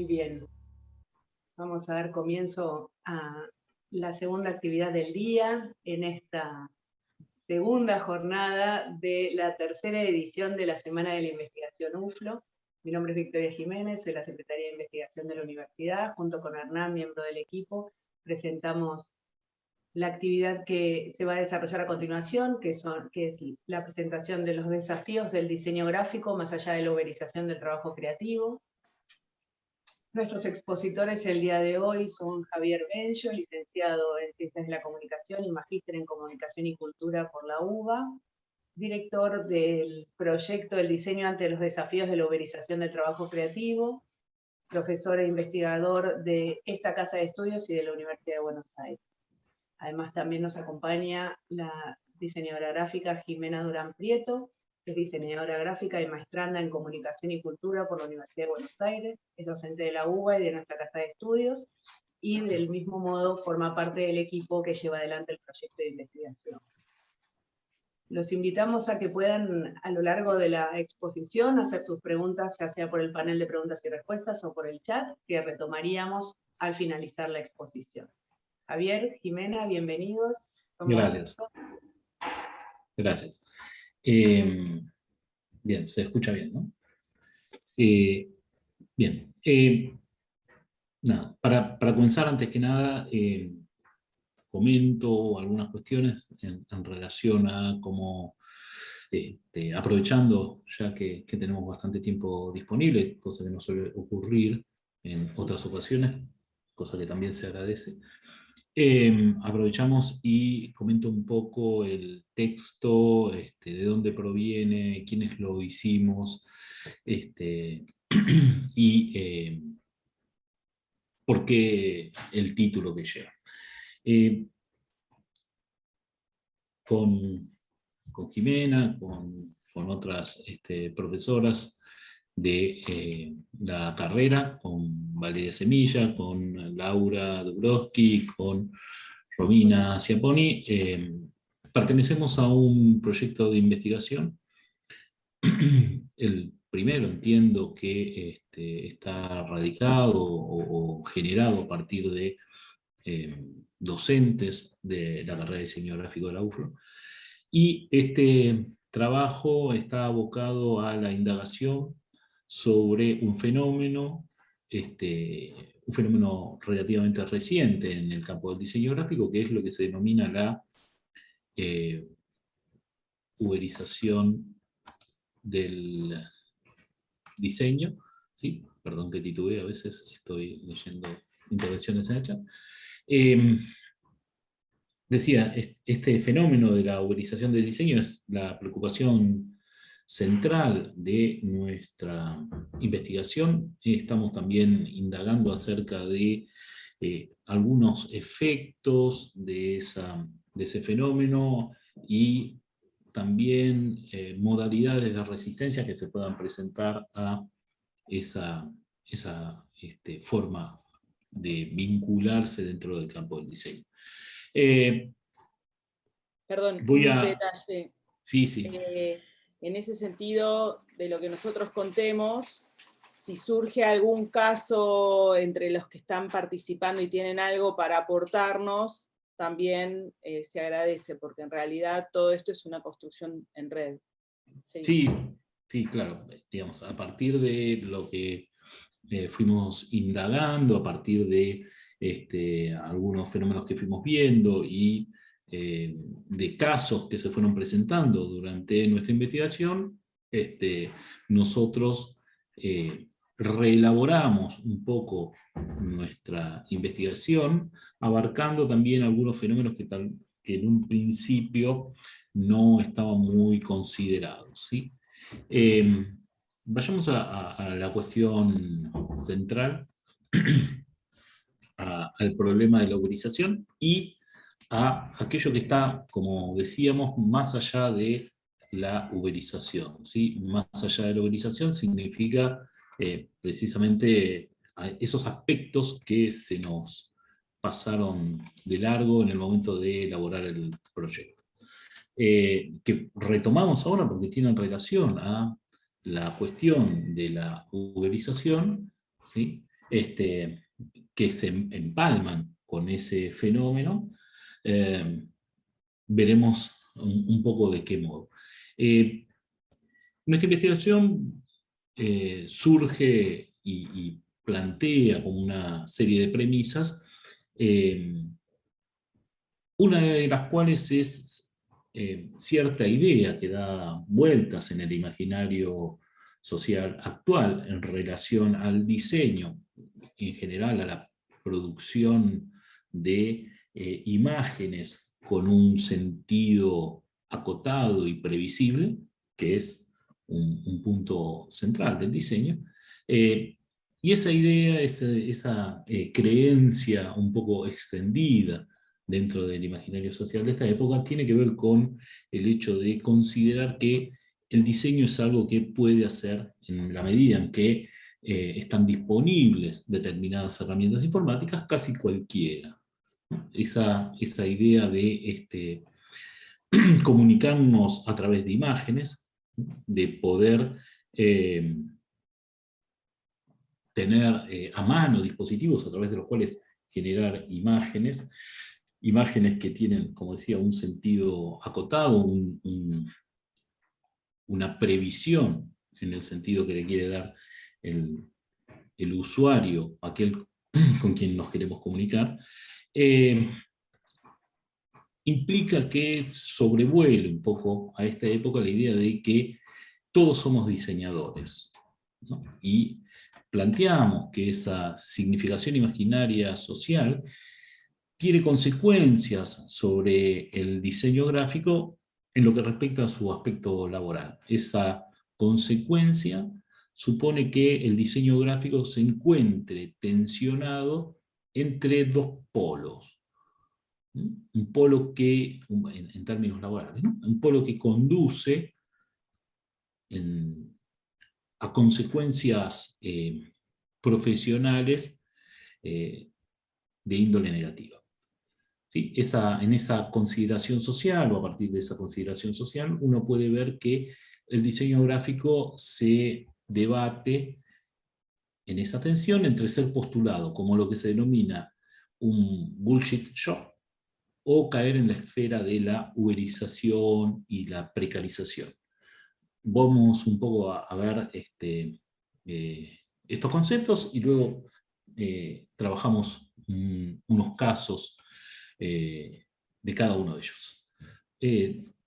Muy bien. Vamos a dar comienzo a la segunda actividad del día en esta segunda jornada de la tercera edición de la Semana de la Investigación UFLO. Mi nombre es Victoria Jiménez, soy la secretaria de Investigación de la universidad. Junto con Hernán, miembro del equipo, presentamos la actividad que se va a desarrollar a continuación, que es la presentación de los desafíos del diseño gráfico más allá de la uberización del trabajo creativo. Nuestros expositores el día de hoy son Javier Benjo, licenciado en Ciencias de la Comunicación y magíster en Comunicación y Cultura por la UBA, director del proyecto del diseño ante los desafíos de la uberización del trabajo creativo, profesor e investigador de esta Casa de Estudios y de la Universidad de Buenos Aires. Además también nos acompaña la diseñadora gráfica Jimena Durán Prieto, que es diseñadora gráfica y maestranda en Comunicación y Cultura por la Universidad de Buenos Aires, es docente de la UBA y de nuestra Casa de Estudios, y del mismo modo forma parte del equipo que lleva adelante el proyecto de investigación. Los invitamos a que puedan, a lo largo de la exposición, hacer sus preguntas, ya sea por el panel de preguntas y respuestas o por el chat, que retomaríamos al finalizar la exposición. Javier, Jimena, bienvenidos. Gracias. Gracias. Bien, se escucha bien, ¿no? Bien. Nada, para comenzar, antes que nada, comento algunas cuestiones en relación a cómo, aprovechando ya que tenemos bastante tiempo disponible, cosa que no suele ocurrir en otras ocasiones, cosa que también se agradece. Aprovechamos y comento un poco el texto, de dónde proviene, quiénes lo hicimos, y por qué el título que lleva. Con Jimena, con otras profesoras de la carrera, con Valeria Semilla, con Laura Dubrowski, con Romina Ciapponi, pertenecemos a un proyecto de investigación. El primero entiendo que está radicado o generado a partir de docentes de la carrera de diseño gráfico de la UFRO, y este trabajo está abocado a la indagación sobre un fenómeno relativamente reciente en el campo del diseño gráfico, que es lo que se denomina la uberización del diseño. ¿Sí? Perdón que titubee, a veces estoy leyendo intervenciones en el chat. Decía, este fenómeno de la uberización del diseño es la preocupación central de nuestra investigación. Estamos también indagando acerca de algunos efectos de ese fenómeno y también modalidades de resistencia que se puedan presentar a esa forma de vincularse dentro del campo del diseño. Perdón, voy un a... detalle. Sí, sí. En ese sentido, de lo que nosotros contemos, si surge algún caso entre los que están participando y tienen algo para aportarnos, también se agradece, porque en realidad todo esto es una construcción en red. Sí, sí, claro. Digamos, a partir de lo que fuimos indagando, a partir de algunos fenómenos que fuimos viendo y de casos que se fueron presentando durante nuestra investigación, nosotros reelaboramos un poco nuestra investigación, abarcando también algunos fenómenos que en un principio no estaban muy considerados, ¿sí? Vayamos a la cuestión central, al problema de la uberización y a aquello que está, como decíamos, más allá de la uberización, ¿sí? Más allá de la uberización significa precisamente esos aspectos que se nos pasaron de largo en el momento de elaborar el proyecto. Que retomamos ahora porque tienen relación a la cuestión de la uberización, ¿sí? que se empalman con ese fenómeno, veremos un poco de qué modo. Nuestra investigación surge y plantea como una serie de premisas, una de las cuales es cierta idea que da vueltas en el imaginario social actual en relación al diseño, en general a la producción de imágenes con un sentido acotado y previsible, que es un punto central del diseño, y esa idea, esa creencia un poco extendida dentro del imaginario social de esta época, tiene que ver con el hecho de considerar que el diseño es algo que puede hacer en la medida en que están disponibles determinadas herramientas informáticas, casi cualquiera. Esa idea de comunicarnos a través de imágenes, de poder tener a mano dispositivos a través de los cuales generar imágenes que tienen, como decía, un sentido acotado, una previsión en el sentido que le quiere dar el usuario, aquel con quien nos queremos comunicar, implica que sobrevuele un poco a esta época la idea de que todos somos diseñadores, ¿no? Y planteamos que esa significación imaginaria social tiene consecuencias sobre el diseño gráfico en lo que respecta a su aspecto laboral. Esa consecuencia supone que el diseño gráfico se encuentre tensionado entre dos polos. Un polo que, en términos laborales, ¿no? Un polo que conduce a consecuencias profesionales de índole negativa. ¿Sí? En esa consideración social, o a partir de esa consideración social, uno puede ver que el diseño gráfico se debate en esa tensión entre ser postulado como lo que se denomina un bullshit job, o caer en la esfera de la uberización y la precarización. Vamos un poco a ver estos conceptos y luego trabajamos unos casos de cada uno de ellos.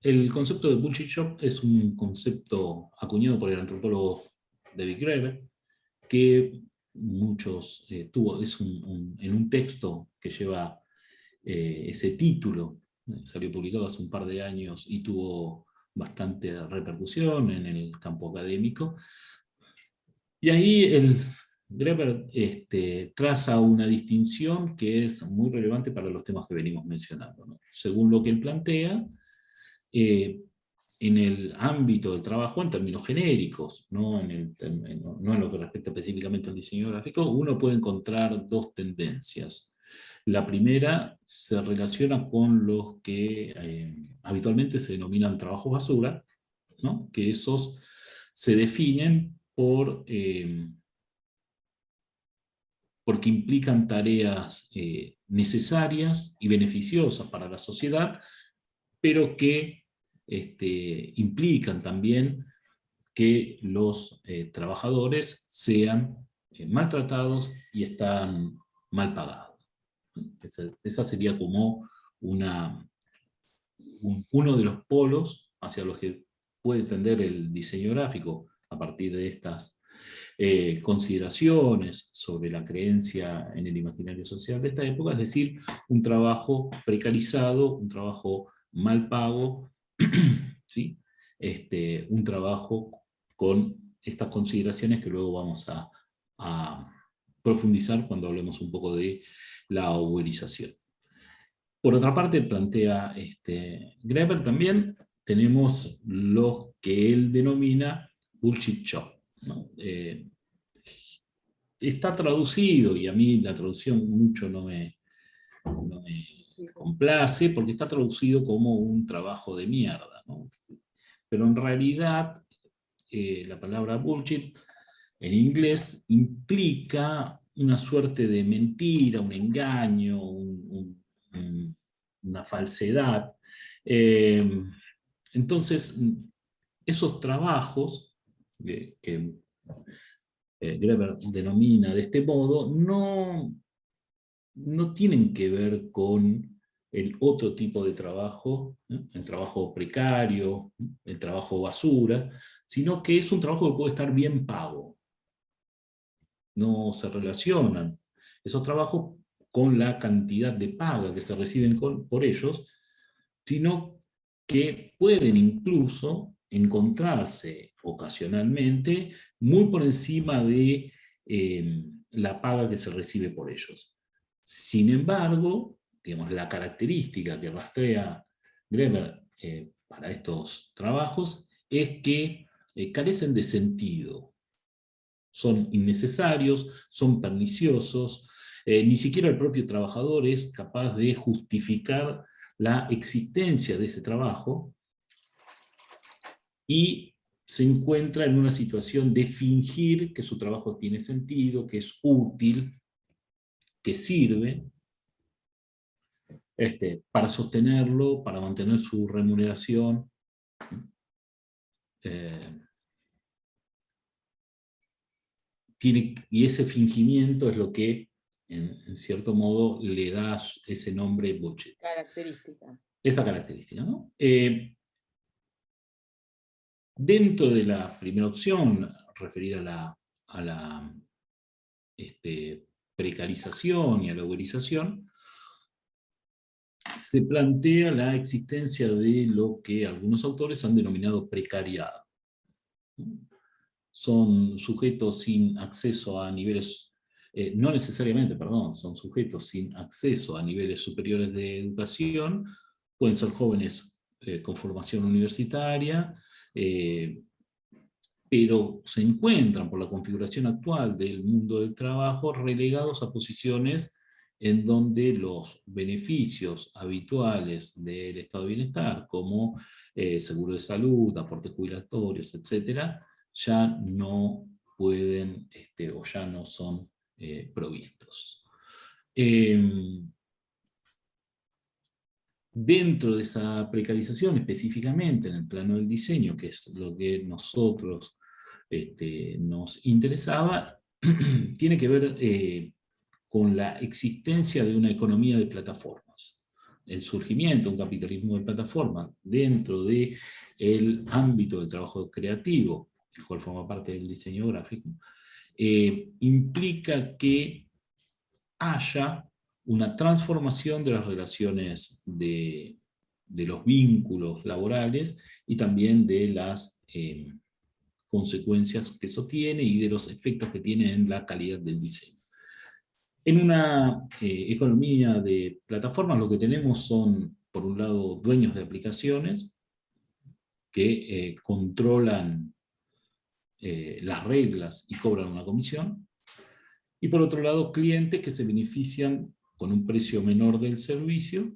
El concepto de bullshit job es un concepto acuñado por el antropólogo David Graeber, que muchos tuvo, en un texto que lleva ese título, salió publicado hace un par de años y tuvo bastante repercusión en el campo académico. Y ahí Graeber traza una distinción que es muy relevante para los temas que venimos mencionando, ¿no? Según lo que él plantea, en el ámbito del trabajo, en términos genéricos, no en lo que respecta específicamente al diseño gráfico, uno puede encontrar dos tendencias. La primera se relaciona con los que habitualmente se denominan trabajos basura, ¿no? Que esos se definen porque implican tareas necesarias y beneficiosas para la sociedad, pero que implican también que los trabajadores sean maltratados y están mal pagados. Esa sería como uno de los polos hacia los que puede tender el diseño gráfico a partir de estas consideraciones sobre la creencia en el imaginario social de esta época, es decir, un trabajo precarizado, un trabajo mal pago, ¿sí? Un trabajo con estas consideraciones que luego vamos a profundizar cuando hablemos un poco de la uberización. Por otra parte, plantea Graeber también, tenemos los que él denomina bullshit job, ¿no? Está traducido, y a mí la traducción mucho no me complace, porque está traducido como un trabajo de mierda, ¿no? Pero en realidad la palabra bullshit en inglés implica una suerte de mentira, un engaño, una falsedad. Entonces, esos trabajos que Greber denomina de este modo, no tienen que ver con el otro tipo de trabajo, el trabajo precario, el trabajo basura, sino que es un trabajo que puede estar bien pago. No se relacionan esos trabajos con la cantidad de paga que se reciben por ellos, sino que pueden incluso encontrarse ocasionalmente muy por encima de la paga que se recibe por ellos. Sin embargo, digamos, la característica que rastrea Greber para estos trabajos es que carecen de sentido. Son innecesarios, son perniciosos, ni siquiera el propio trabajador es capaz de justificar la existencia de ese trabajo y se encuentra en una situación de fingir que su trabajo tiene sentido, que es útil, que sirve, para sostenerlo, para mantener su remuneración. Y ese fingimiento es lo que, en cierto modo, le da ese nombre bullshit. Característica. Esa característica, ¿no? Dentro de la primera opción, referida a la precarización y a la uberización, se plantea la existencia de lo que algunos autores han denominado precariado. Son sujetos sin acceso a niveles, no necesariamente, perdón, son sujetos sin acceso a niveles superiores de educación, pueden ser jóvenes con formación universitaria, pero se encuentran por la configuración actual del mundo del trabajo relegados a posiciones en donde los beneficios habituales del estado de bienestar, como seguro de salud, aportes jubilatorios, etc., ya no pueden o ya no son provistos. Dentro de esa precarización, específicamente en el plano del diseño, que es lo que nosotros nos interesaba, tiene que ver con la existencia de una economía de plataformas. El surgimiento de un capitalismo de plataforma dentro del ámbito del trabajo creativo, el cual forma parte del diseño gráfico, implica que haya una transformación de las relaciones de los vínculos laborales y también de las consecuencias que eso tiene y de los efectos que tiene en la calidad del diseño. En una economía de plataformas lo que tenemos son, por un lado, dueños de aplicaciones que controlan las reglas y cobran una comisión, y por otro lado, clientes que se benefician con un precio menor del servicio,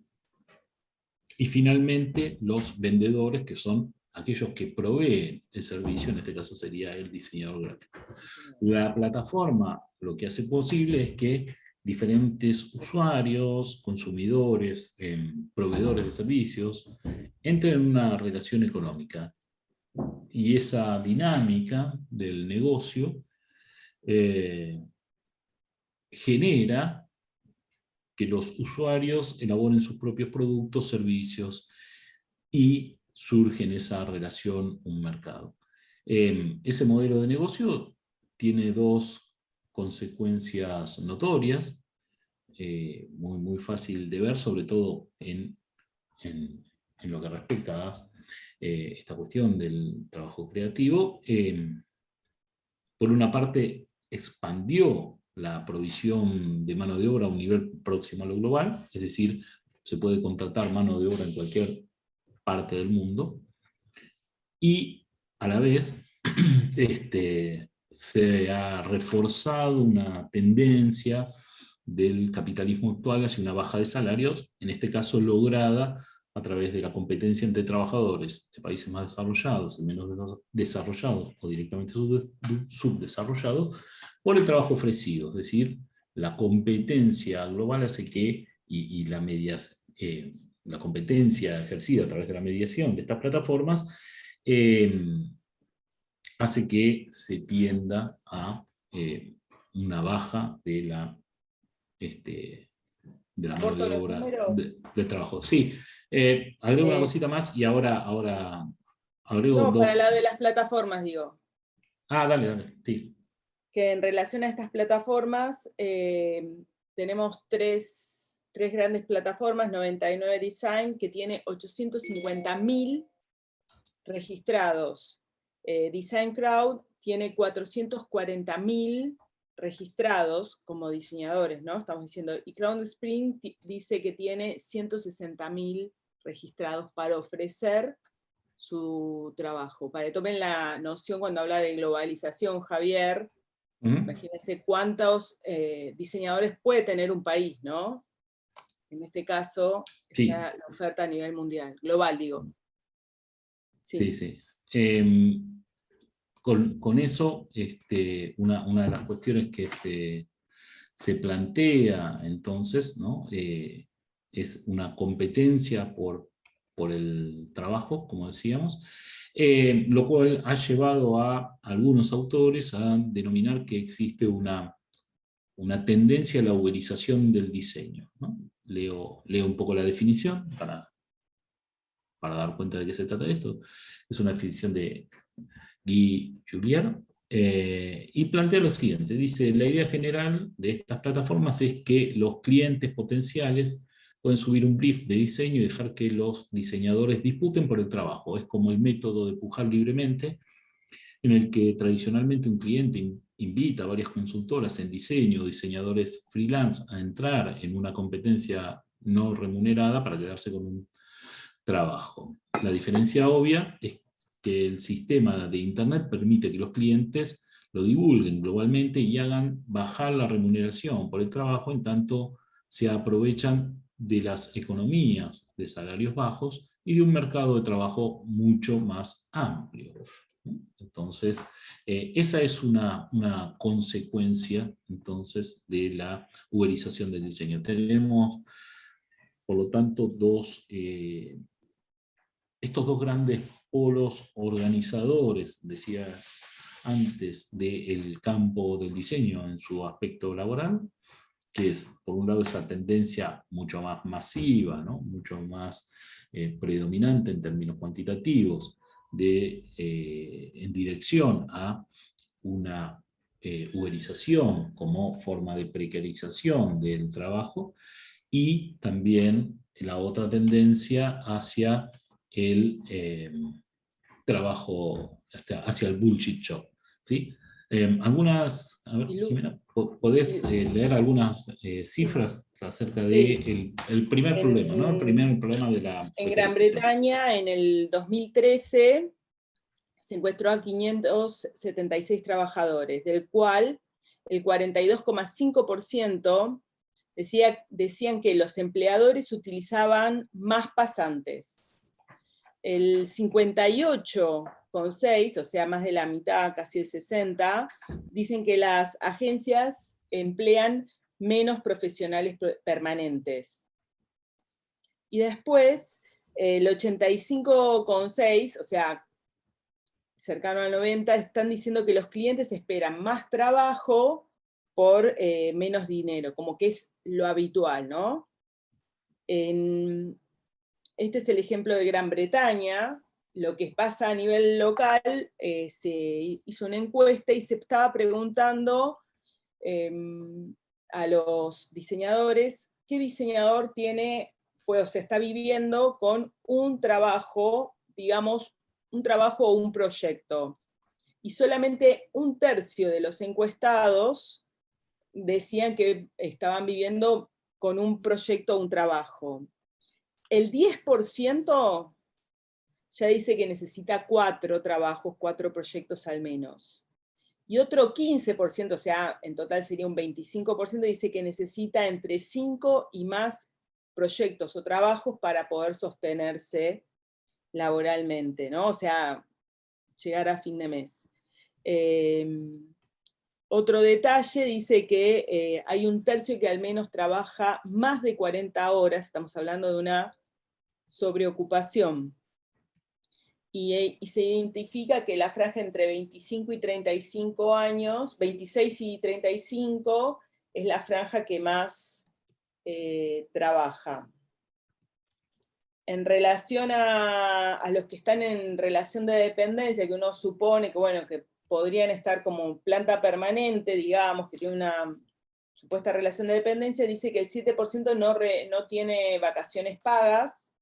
y finalmente los vendedores, que son aquellos que proveen el servicio, en este caso sería el diseñador gráfico. La plataforma lo que hace posible es que diferentes usuarios, consumidores, proveedores de servicios, entren en una relación económica. Y esa dinámica del negocio genera que los usuarios elaboren sus propios productos, servicios, y surge en esa relación un mercado. Ese modelo de negocio tiene dos consecuencias notorias, muy fácil de ver, sobre todo en lo que respecta a esta cuestión del trabajo creativo. Por una parte, expandió la provisión de mano de obra a un nivel próximo a lo global, es decir, se puede contratar mano de obra en cualquier parte del mundo, y a la vez se ha reforzado una tendencia del capitalismo actual hacia una baja de salarios, en este caso lograda a través de la competencia entre trabajadores de países más desarrollados y menos desarrollados, o directamente subdesarrollados, por el trabajo ofrecido, es decir, la competencia global hace que, y la competencia ejercida a través de la mediación de estas plataformas, hace que se tienda a una baja de la mano ¿Aporto de los obra números? de trabajo. Sí, agrego una Eh, cosita más y ahora agrego no, para dos. la de las plataformas, digo. Ah, dale, dale, sí. Que en relación a estas plataformas, tenemos tres grandes plataformas, 99 Design, que tiene 850.000 registrados. Design Crowd tiene 440.000 registrados como diseñadores, ¿no? Estamos diciendo, y Crown Spring dice que tiene 160.000 registrados para ofrecer su trabajo. Para que tomen la noción cuando habla de globalización, Javier, imagínense cuántos diseñadores puede tener un país, ¿no? En este caso, Sí, está la oferta a nivel mundial, global, digo. sí, Sí. sí. Con eso, una de las cuestiones que se plantea entonces, ¿no? Es una competencia por el trabajo, como decíamos, lo cual ha llevado a algunos autores a denominar que existe una tendencia a la uberización del diseño, ¿no? Leo un poco la definición para dar cuenta de qué se trata esto. Es una definición de Guy Julliard, y plantea lo siguiente, dice, la idea general de estas plataformas es que los clientes potenciales pueden subir un brief de diseño y dejar que los diseñadores disputen por el trabajo. Es como el método de pujar libremente, en el que tradicionalmente un cliente invita a varias consultoras en diseño o diseñadores freelance a entrar en una competencia no remunerada para quedarse con un trabajo. La diferencia obvia es que el sistema de Internet permite que los clientes lo divulguen globalmente y hagan bajar la remuneración por el trabajo, en tanto se aprovechan de las economías de salarios bajos y de un mercado de trabajo mucho más amplio. Entonces, esa es una consecuencia entonces de la uberización del diseño. Tenemos, por lo tanto, estos dos grandes polos organizadores, decía antes, del campo del diseño en su aspecto laboral, que es, por un lado, esa tendencia mucho más masiva, ¿no? Mucho más predominante en términos cuantitativos, en dirección a una uberización como forma de precarización del trabajo, y también la otra tendencia hacia el trabajo, hacia el bullshit job, ¿sí? A ver, Jimena, ¿podés leer algunas cifras acerca de el primer problema, ¿no? El primer problema de la En Gran precarización. Bretaña, en el 2013, se encuentró a 576 trabajadores, del cual el 42,5% decían que los empleadores utilizaban más pasantes. El 58,6%, o sea, más de la mitad, casi el 60%, dicen que las agencias emplean menos profesionales permanentes. Y después, el 85,6%, o sea, cercano al 90%, están diciendo que los clientes esperan más trabajo por menos dinero, como que es lo habitual, ¿no? Este es el ejemplo de Gran Bretaña. Lo que pasa a nivel local, se hizo una encuesta y se estaba preguntando a los diseñadores qué diseñador tiene, pues, se está viviendo con un trabajo, digamos, un trabajo o un proyecto. Y solamente 1/3 de los encuestados decían que estaban viviendo con un proyecto o un trabajo. El 10% ya dice que necesita 4 trabajos, 4 proyectos al menos. Y otro 15%, o sea, en total sería un 25%, dice que necesita entre 5 y más proyectos o trabajos para poder sostenerse laboralmente, ¿no? O sea, llegar a fin de mes. otro detalle dice que hay un tercio que al menos trabaja más de 40 horas, estamos hablando de una sobreocupación. Y se identifica que la franja entre 25 y 35 años, 26 y 35, es la franja que más trabaja. En relación a los que están en relación de dependencia, que uno supone que, bueno, que podrían estar como planta permanente, digamos, que tiene una supuesta relación de dependencia, dice que el 7% no tiene vacaciones pagas,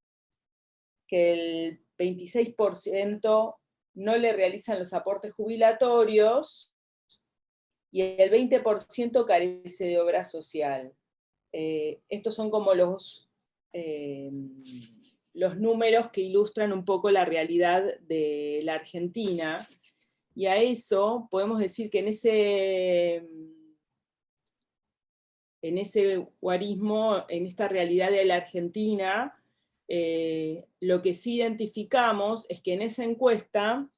que el 26% no le realizan los aportes jubilatorios, y el 20% carece de obra social. Estos son como los números que ilustran un poco la realidad de la Argentina, y a eso podemos decir que en ese guarismo, en esta realidad de la Argentina, lo que sí identificamos es que en esa encuesta,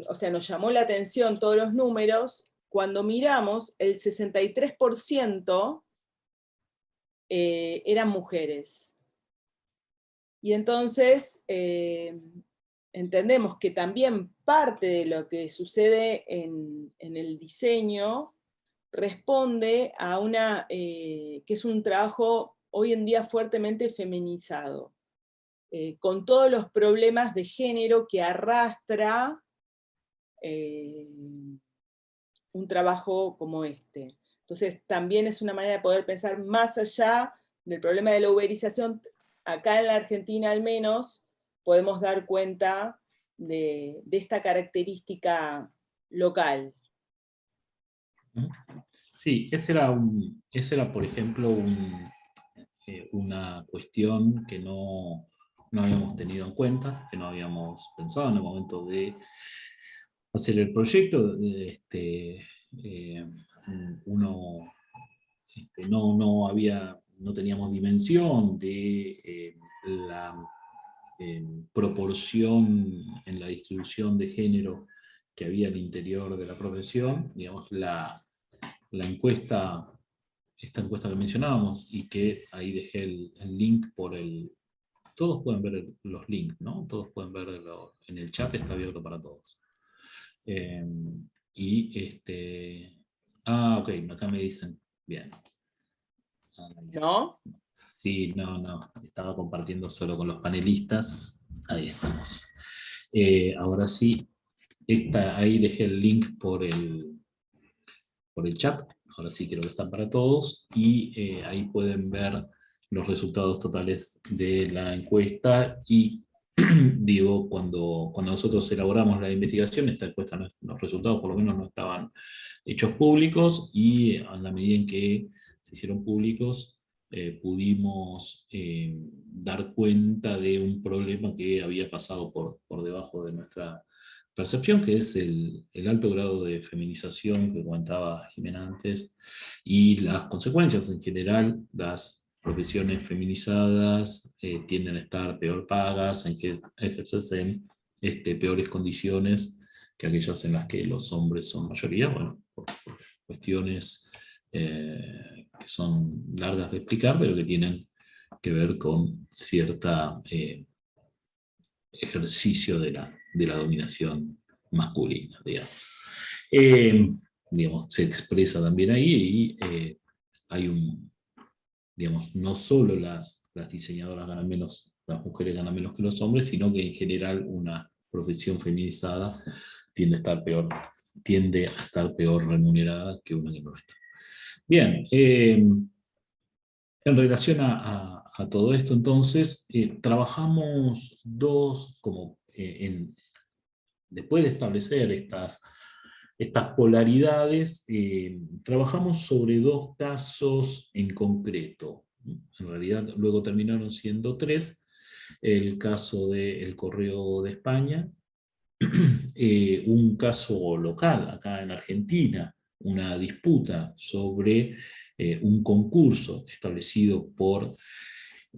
o sea, nos llamó la atención todos los números, cuando miramos, el 63% eran mujeres. Y entonces entendemos que también parte de lo que sucede en el diseño responde a que es un trabajo hoy en día fuertemente feminizado, con todos los problemas de género que arrastra un trabajo como este. Entonces también es una manera de poder pensar más allá del problema de la uberización. Acá en la Argentina al menos podemos dar cuenta de esta característica local. Sí, ese era, por ejemplo, una cuestión que no habíamos tenido en cuenta, que no habíamos pensado en el momento de hacer el proyecto. Uno no teníamos dimensión de la proporción en la distribución de género que había al interior de la profesión. Digamos, esta encuesta que mencionábamos, y que ahí dejé el link todos pueden ver los links, ¿no? Todos pueden verlo en el chat, está abierto para todos. Ok, acá me dicen, bien. ¿No? Sí, no, estaba compartiendo solo con los panelistas, ahí estamos. Ahora sí, ahí dejé el link por el chat, ahora sí creo que están para todos, y ahí pueden ver los resultados totales de la encuesta. Y digo, cuando nosotros elaboramos la investigación, esta encuesta, los resultados por lo menos no estaban hechos públicos, y a la medida en que se hicieron públicos, pudimos dar cuenta de un problema que había pasado por debajo de nuestra percepción, que es el alto grado de feminización que comentaba Jimena antes, y las consecuencias en general. Las profesiones feminizadas tienden a estar peor pagas, en que ejercen peores condiciones que aquellas en las que los hombres son mayoría, bueno, por cuestiones que son largas de explicar, pero que tienen que ver con cierta ejercicio de la dominación masculina, digamos. Se expresa también ahí, y hay digamos, no solo las diseñadoras ganan menos, las mujeres ganan menos que los hombres, sino que en general una profesión feminizada tiende a estar peor remunerada que una que no está. Bien, en relación a todo esto, entonces, trabajamos después de establecer estas polaridades, trabajamos sobre dos casos en concreto. En realidad, luego terminaron siendo tres. El caso del Correo de España, un caso local acá en Argentina, una disputa sobre un concurso establecido por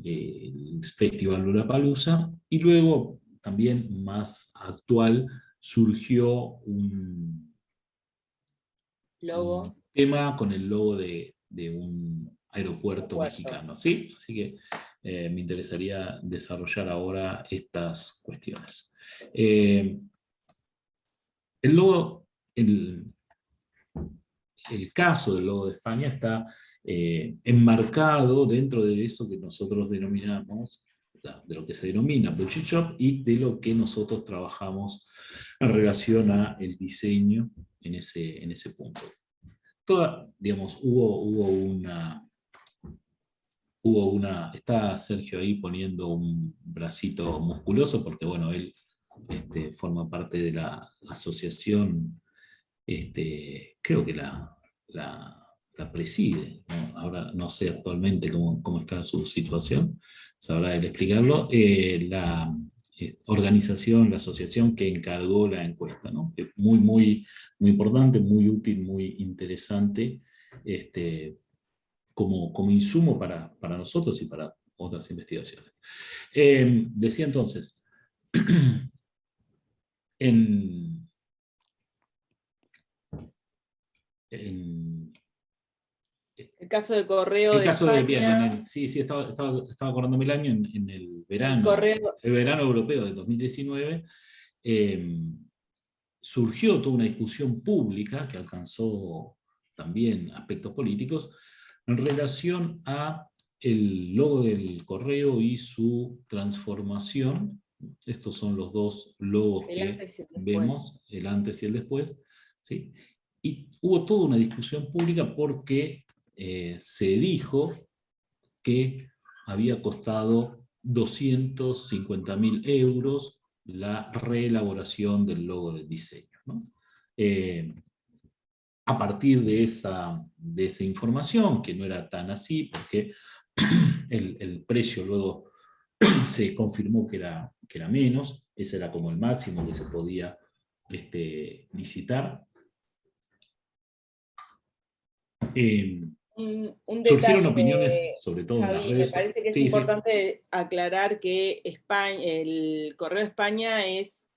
el Festival Lollapalooza, y luego, también más actual, surgió Logo. tema con el logo de un aeropuerto mexicano, ¿sí? Así que me interesaría desarrollar ahora estas cuestiones. El logo, el caso del logo de España está enmarcado dentro de eso que nosotros denominamos, de lo que se denomina Butcher Shop, y de lo que nosotros trabajamos en relación a el diseño en ese punto. Digamos, hubo una, está Sergio ahí poniendo un bracito musculoso, porque bueno, él forma parte de la asociación, creo que la preside, ¿no? Ahora no sé actualmente cómo está su situación, sabrá él explicarlo, la organización, la asociación que encargó la encuesta, ¿no? Es muy, muy, muy importante, muy útil, muy interesante, como insumo para nosotros y para otras investigaciones. Decía entonces, en el caso del correo de caso de España. bien, sí, estaba acordándome el año en el verano, correo. el verano europeo de 2019, surgió toda una discusión pública que alcanzó también aspectos políticos en relación a el logo del correo y su transformación. Estos son los dos logos que vemos, el antes y el después, ¿sí? Y hubo toda una discusión pública porque se dijo que había costado 250.000 euros la reelaboración del logo del diseño, ¿no? A partir de esa información, que no era tan así, porque el precio luego se confirmó que era menos, ese era como el máximo que se podía licitar. Un surgieron detalle, opiniones, sobre todo Javi, en las redes. me parece que es importante aclarar que el Correo de España es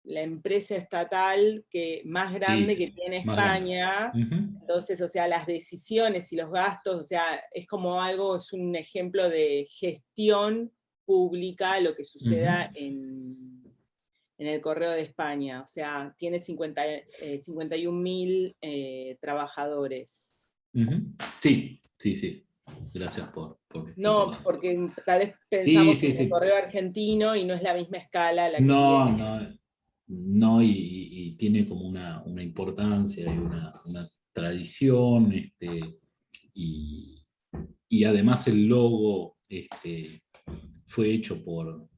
la empresa estatal más grande que tiene España. Entonces, o sea, las decisiones y los gastos, o sea, es como algo, es un ejemplo de gestión pública lo que suceda en el Correo de España. O sea, tiene 51.000 trabajadores. Sí. Gracias por no, porque tal vez pensamos en el correo argentino y no es la misma escala la que tiene. No, y tiene como una importancia y una tradición, y además el logo fue hecho por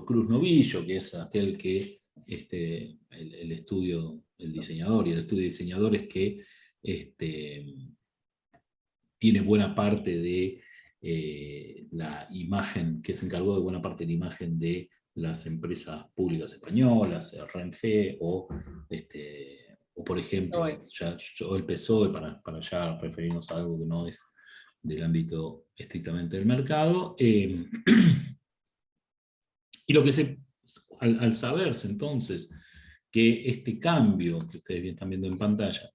Cruz Novillo, que es aquel que el estudio, el diseñador, y el estudio de diseñadores que tiene buena parte de la imagen, que se encargó de buena parte de la imagen de las empresas públicas españolas, Renfe, o por ejemplo, el PSOE, para ya referirnos a algo que no es del ámbito estrictamente del mercado. Y lo que al saberse entonces que este cambio, que ustedes bien están viendo en pantalla,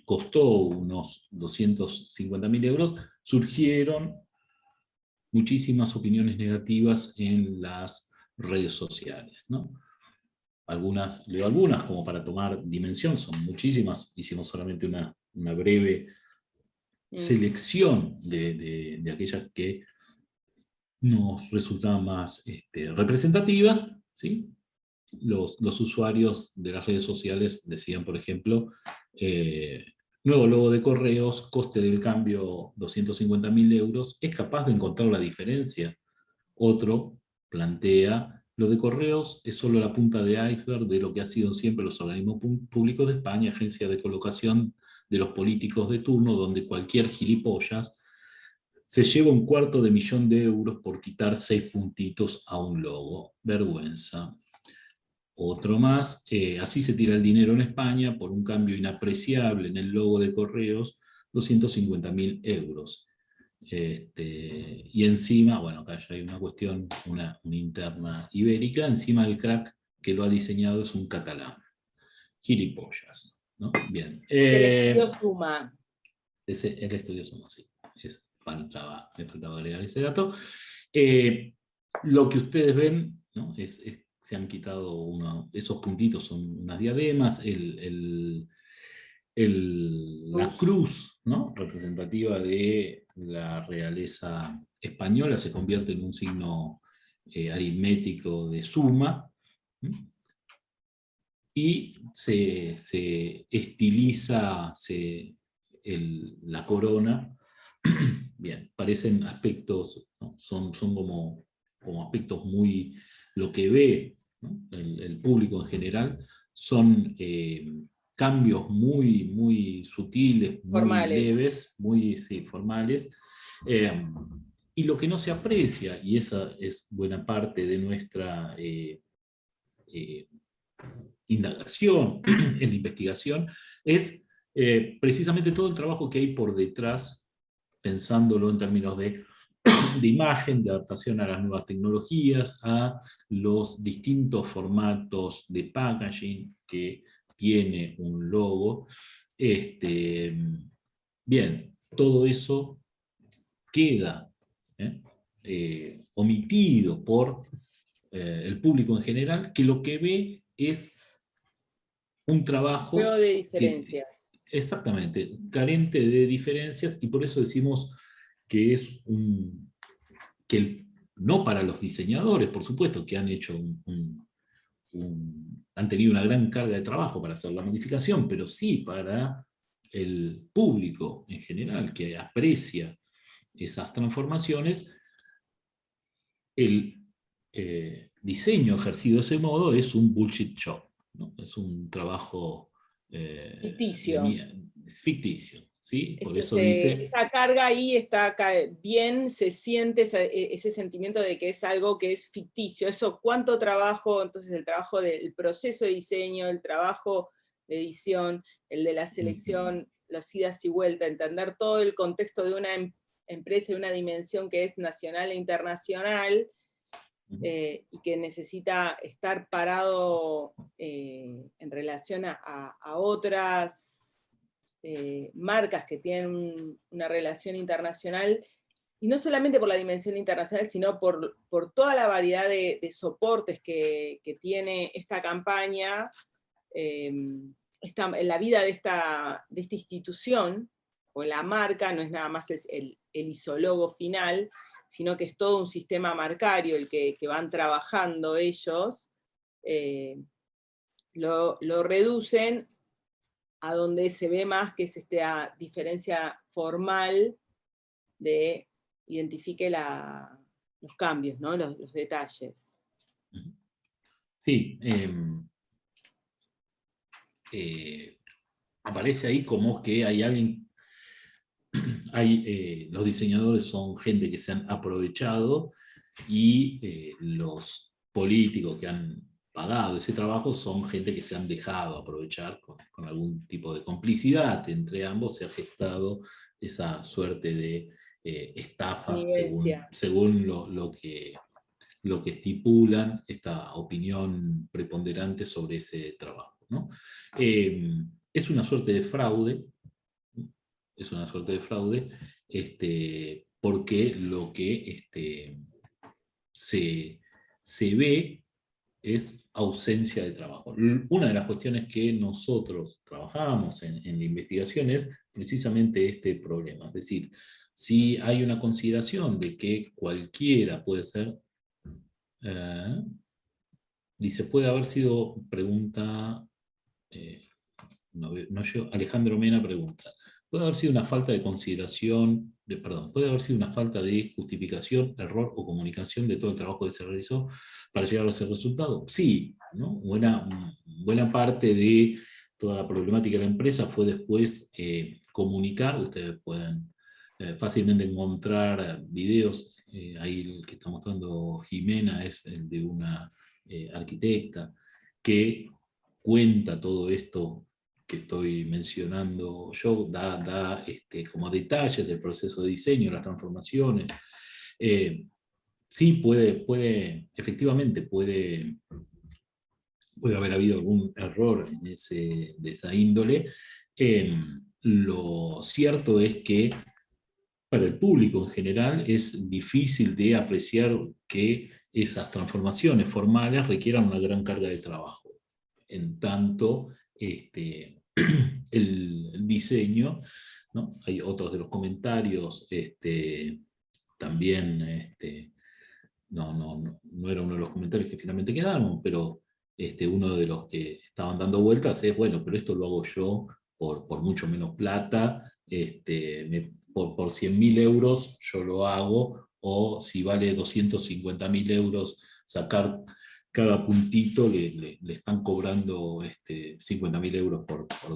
costó unos 250.000 euros, surgieron muchísimas opiniones negativas en las redes sociales, ¿no? Leo algunas como para tomar dimensión, son muchísimas, hicimos solamente una breve selección de aquellas que nos resultaban más representativas, ¿sí? Los usuarios de las redes sociales decían, por ejemplo, nuevo logo de correos, coste del cambio 250.000 euros, ¿es capaz de encontrar la diferencia? Otro plantea, lo de correos es solo la punta de iceberg de lo que han sido siempre los organismos públicos de España, agencia de colocación de los políticos de turno, donde cualquier gilipollas se lleva 250.000 euros por quitar 6 puntitos a un logo. Vergüenza. Otro más, así se tira el dinero en España por un cambio inapreciable en el logo de correos, 250.000 euros. Y encima, bueno, acá ya hay una cuestión, una interna ibérica, encima el crack que lo ha diseñado es un catalán. gilipollas, ¿no? Bien. El estudio Suma. El estudio Suma, sí. Me faltaba agregar ese dato. Lo que ustedes ven, ¿no? Se han quitado esos puntitos, son unas diademas, la cruz, ¿no? Representativa de la realeza española se convierte en un signo aritmético de suma, ¿sí? Y se estiliza la corona. Bien, parecen aspectos, ¿no? Son como aspectos muy, lo que ve, ¿no? el público en general, son cambios muy, muy sutiles, muy Formales. leves, muy formales, y lo que no se aprecia, y esa es buena parte de nuestra indagación, en la investigación, es precisamente todo el trabajo que hay por detrás, pensándolo en términos de imagen, de adaptación a las nuevas tecnologías, a los distintos formatos de packaging que tiene un logo. Bien, todo eso queda omitido por el público en general, que lo que ve es un trabajo Juego de diferencias. Exactamente, carente de diferencias, y por eso decimos que es no para los diseñadores, por supuesto, que han hecho han tenido una gran carga de trabajo para hacer la modificación, pero sí para el público en general, que aprecia esas transformaciones. El diseño ejercido de ese modo es un bullshit job, ¿no? Es un trabajo ficticio. Ficticio, ¿sí? Por eso dice... Esa carga ahí está bien, se siente ese sentimiento de que es algo que es ficticio. Eso, cuánto trabajo, entonces el trabajo del proceso de diseño, el trabajo de edición, el de la selección, los idas y vueltas, entender todo el contexto de una empresa de una dimensión que es nacional e internacional, y que necesita estar parado en relación a otras marcas que tienen una relación internacional, y no solamente por la dimensión internacional, sino por toda la variedad de soportes que tiene esta campaña, en la vida de esta institución, o la marca, no es nada más el isólogo final, sino que es todo un sistema marcario el que van trabajando ellos, lo reducen a donde se ve más que es esta diferencia formal de identifique los cambios, ¿no? los detalles. Sí, aparece ahí como que hay alguien, los diseñadores son gente que se han aprovechado, y los políticos que han pagado ese trabajo son gente que se han dejado aprovechar con algún tipo de complicidad. Entre ambos se ha gestado esa suerte de estafa, según lo que estipulan esta opinión preponderante sobre ese trabajo, ¿no? Es una suerte de fraude, porque lo que se ve es ausencia de trabajo. Una de las cuestiones que nosotros trabajamos en la investigación es precisamente este problema. Es decir, si hay una consideración de que cualquiera puede ser, dice, puede haber sido, pregunta, Alejandro Mena pregunta, puede haber sido una falta de consideración, puede haber sido una falta de justificación, error o comunicación de todo el trabajo que se realizó para llegar a ese resultado. Sí, ¿no? Buena parte de toda la problemática de la empresa fue después comunicar. Ustedes pueden fácilmente encontrar videos, ahí el que está mostrando Jimena es el de una arquitecta que cuenta todo esto que estoy mencionando yo, da como detalles del proceso de diseño, las transformaciones. Sí, efectivamente puede puede haber habido algún error de esa índole. Lo cierto es que para el público en general es difícil de apreciar que esas transformaciones formales requieran una gran carga de trabajo. En tanto, el diseño, ¿no? Hay otros de los comentarios, también, no era uno de los comentarios que finalmente quedaron, pero uno de los que estaban dando vueltas es, bueno, pero esto lo hago yo por mucho menos plata, por 100.000 euros yo lo hago, o si vale 250.000 euros sacar cada puntito, le están cobrando 50.000 euros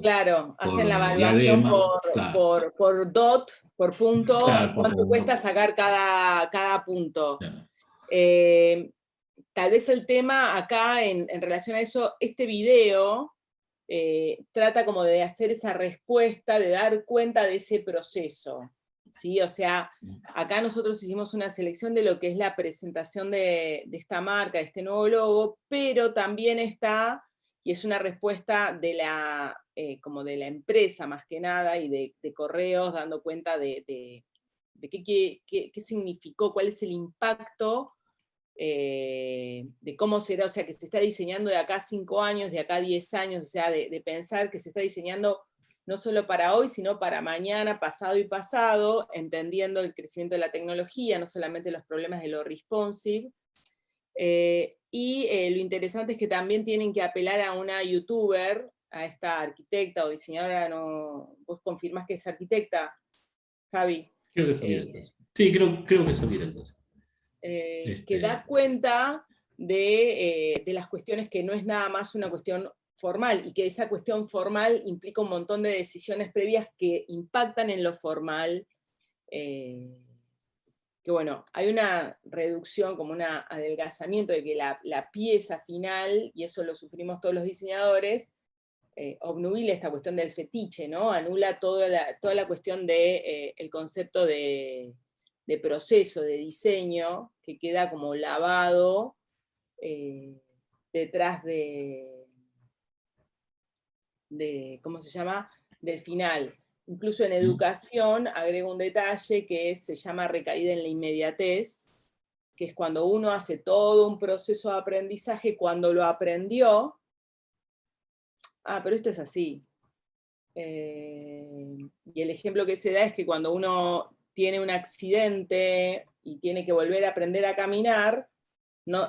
Claro, hacen la por evaluación diadema. Claro, por dot, por punto, y claro, cuánto cuesta sacar cada punto. claro. Tal vez el tema acá en relación a eso, este video trata como de hacer esa respuesta, de dar cuenta de ese proceso, ¿sí? O sea, acá nosotros hicimos una selección de lo que es la presentación de esta marca, de este nuevo logo, pero también está, y es una respuesta de como de la empresa más que nada, y de Correos, dando cuenta de qué significó, cuál es el impacto de cómo será, o sea, que se está diseñando de acá 5 años, de acá 10 años, o sea, de pensar que se está diseñando no solo para hoy, sino para mañana, pasado y pasado, entendiendo el crecimiento de la tecnología, no solamente los problemas de lo responsive. Lo interesante es que también tienen que apelar a una youtuber, a esta arquitecta o diseñadora, no, vos confirmás que es arquitecta, Javi. Creo que sabía el caso. Sí, creo que sabía el caso. Que da cuenta de las cuestiones que no es nada más una cuestión formal, y que esa cuestión formal implica un montón de decisiones previas que impactan en lo formal, que bueno, hay una reducción, como un adelgazamiento de que la pieza final, y eso lo sufrimos todos los diseñadores, obnubila esta cuestión del fetiche, ¿no? Anula toda la cuestión de el concepto de proceso, de diseño, que queda como lavado detrás ¿cómo se llama? Del final. Incluso en educación agrego un detalle que se llama recaída en la inmediatez, que es cuando uno hace todo un proceso de aprendizaje, cuando lo aprendió, pero esto es así. Y el ejemplo que se da es que cuando uno tiene un accidente y tiene que volver a aprender a caminar, no,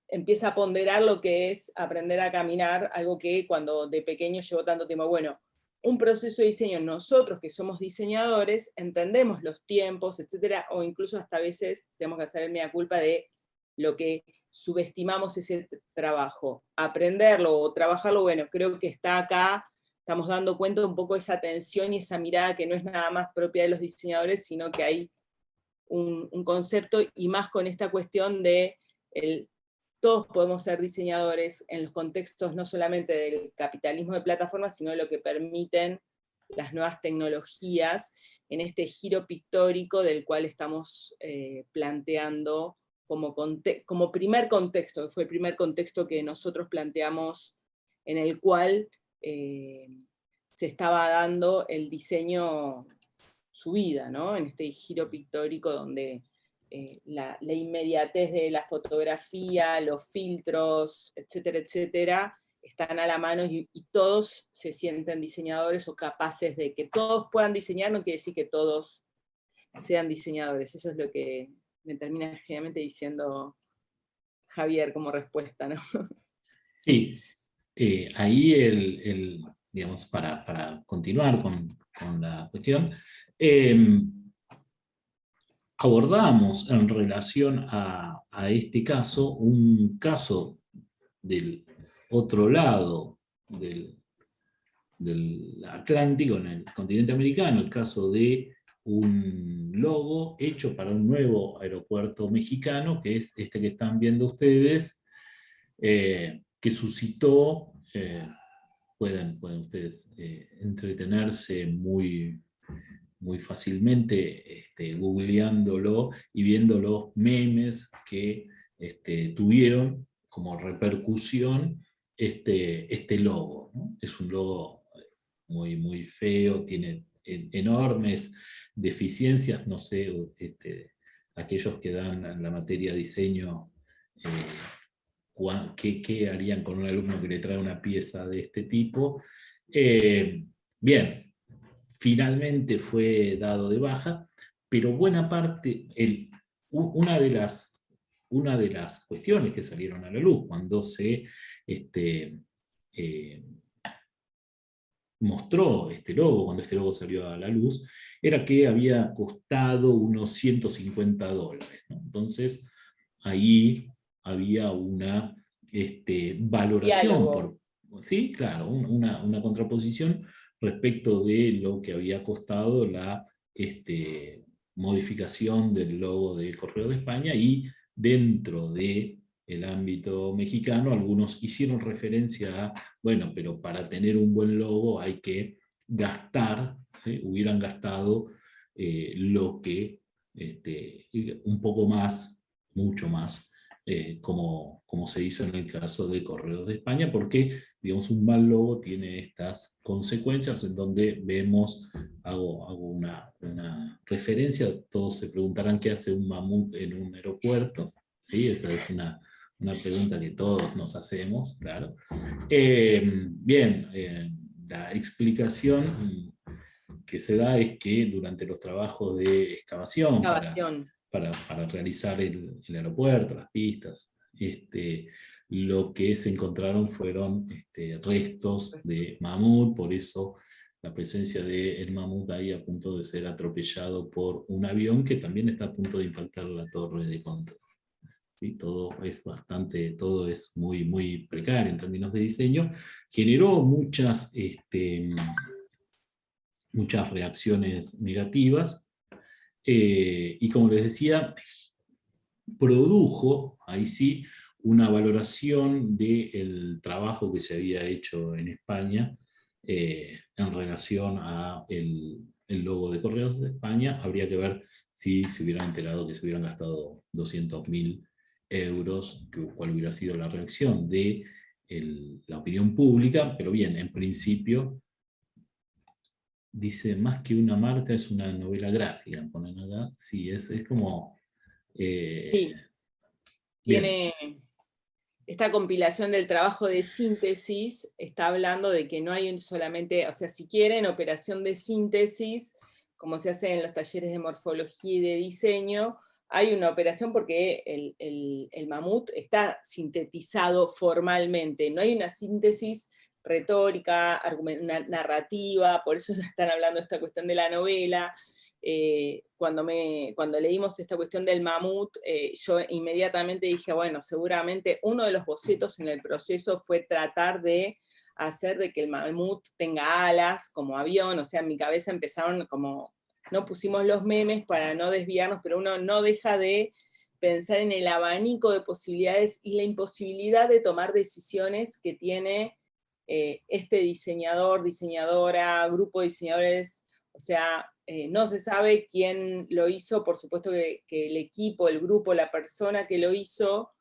empieza a ponderar lo que es aprender a caminar, algo que cuando de pequeño llevó tanto tiempo. Bueno, un proceso de diseño, nosotros que somos diseñadores, entendemos los tiempos, etcétera, o incluso hasta a veces tenemos que hacer mea culpa de lo que subestimamos ese trabajo. Aprenderlo o trabajarlo, bueno, creo que está acá, estamos dando cuenta un poco de esa tensión y esa mirada que no es nada más propia de los diseñadores, sino que hay un concepto, y más con esta cuestión de todos podemos ser diseñadores en los contextos no solamente del capitalismo de plataformas, sino de lo que permiten las nuevas tecnologías en este giro pictórico del cual estamos planteando como primer contexto, que fue el primer contexto que nosotros planteamos, en el cual se estaba dando el diseño su vida, ¿no? En este giro pictórico donde la inmediatez de la fotografía, los filtros, etcétera, etcétera, están a la mano, y todos se sienten diseñadores o capaces de que todos puedan diseñar, no quiere decir que todos sean diseñadores. Eso es lo que me termina generalmente diciendo Javier como respuesta, ¿no? Sí, ahí digamos, para continuar con la cuestión, abordamos en relación a este caso, un caso del otro lado del Atlántico, en el continente americano, el caso de un logo hecho para un nuevo aeropuerto mexicano, que es este que están viendo ustedes, que suscitó, pueden ustedes entretenerse muy fácilmente googleándolo y viendo los memes que tuvieron como repercusión este logo, ¿no? Es un logo muy, muy feo, tiene enormes deficiencias, no sé, aquellos que dan la materia diseño, ¿qué harían con un alumno que le trae una pieza de este tipo? Bien, finalmente fue dado de baja, pero buena parte, una de las cuestiones que salieron a la luz cuando se eh, mostró este logo, cuando este logo salió a la luz, era que había costado unos $150, ¿no? Entonces, ahí había una valoración, Diálogo. sí, claro, una contraposición respecto de lo que había costado la modificación del logo de Correo de España, y dentro de el ámbito mexicano, algunos hicieron referencia a, bueno, pero para tener un buen logo hay que gastar, hubieran gastado lo que, un poco más, mucho más, como se hizo en el caso de Correos de España, porque, digamos, un mal logo tiene estas consecuencias en donde vemos, hago una referencia, todos se preguntarán qué hace un mamut en un aeropuerto, ¿sí? Esa es una pregunta que todos nos hacemos, claro. Bien, la explicación que se da es que durante los trabajos de excavación para realizar el aeropuerto, las pistas, lo que se encontraron fueron restos de mamut, por eso la presencia del mamut ahí a punto de ser atropellado por un avión que también está a punto de impactar la torre de control. ¿Sí? Todo es muy, muy precario en términos de diseño. Generó muchas reacciones negativas, y como les decía, produjo, ahí sí, una valoración del trabajo que se había hecho en España en relación a el logo de Correos de España. Habría que ver si se hubieran enterado que se hubieran gastado 200.000 euros, cuál hubiera sido la reacción de la opinión pública, pero bien, en principio dice, más que una marca es una novela gráfica, ponen acá. Sí, es como... Sí, bien. tiene esta compilación del trabajo de síntesis, está hablando de que no hay solamente, o sea, si quieren, operación de síntesis, como se hace en los talleres de morfología y de diseño, hay una operación porque el mamut está sintetizado formalmente, no hay una síntesis retórica, narrativa, por eso están hablando de esta cuestión de la novela. Cuando leímos esta cuestión del mamut, yo inmediatamente dije, bueno, seguramente uno de los bocetos en el proceso fue tratar de hacer de que el mamut tenga alas como avión, o sea, en mi cabeza empezaron como, no pusimos los memes para no desviarnos, pero uno no deja de pensar en el abanico de posibilidades y la imposibilidad de tomar decisiones que tiene este diseñador, diseñadora, grupo de diseñadores, o sea, no se sabe quién lo hizo, por supuesto que el equipo, el grupo, la persona que lo hizo,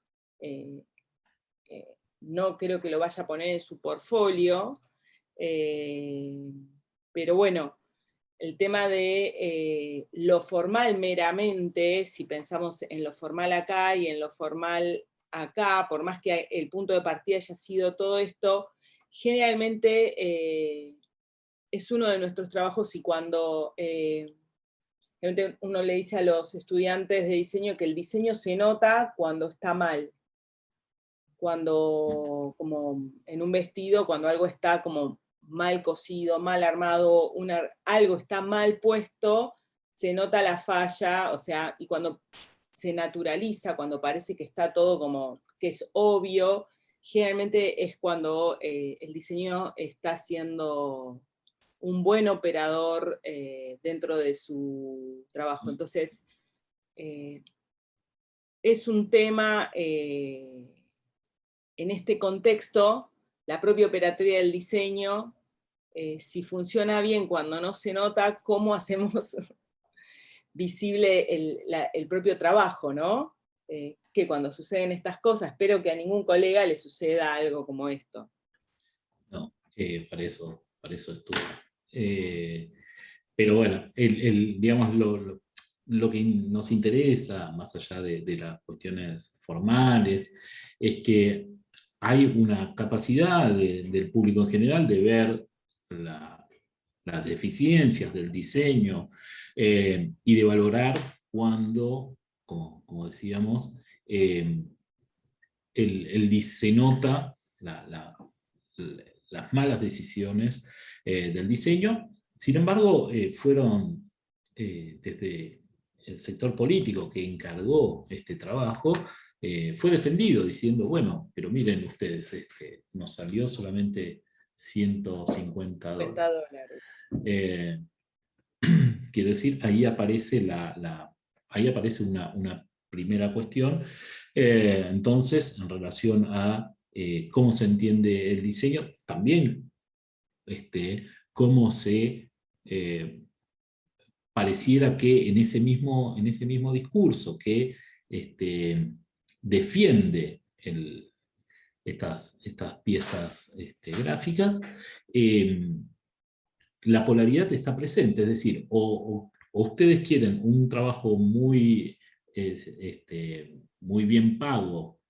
no creo que lo vaya a poner en su portfolio, pero bueno, el tema de lo formal meramente, si pensamos en lo formal acá y en lo formal acá, por más que el punto de partida haya sido todo esto, generalmente es uno de nuestros trabajos, y cuando uno le dice a los estudiantes de diseño que el diseño se nota cuando está mal, cuando, como en un vestido, cuando algo está como mal cosido, mal armado, algo está mal puesto, se nota la falla, o sea, y cuando se naturaliza, cuando parece que está todo como que es obvio, generalmente es cuando el diseño está siendo un buen operador dentro de su trabajo. Entonces, es un tema, en este contexto, la propia operatoria del diseño, si funciona bien cuando no se nota, cómo hacemos visible el propio trabajo, ¿no? que cuando suceden estas cosas, espero que a ningún colega le suceda algo como esto. No, para eso estuvo. Pero bueno, digamos, lo que nos interesa, más allá de las cuestiones formales, es que hay una capacidad del público en general de ver las deficiencias del diseño y de valorar cuando, como decíamos, se nota las malas decisiones del diseño. Sin embargo, fueron desde el sector político que encargó este trabajo, fue defendido diciendo, bueno, pero miren ustedes, nos salió solamente $150. Quiero decir, ahí aparece una primera cuestión. Entonces, en relación a cómo se entiende el diseño, también cómo se pareciera que en ese mismo discurso que defiende estas piezas gráficas, la polaridad está presente, es decir, o ustedes quieren un trabajo muy bien pago,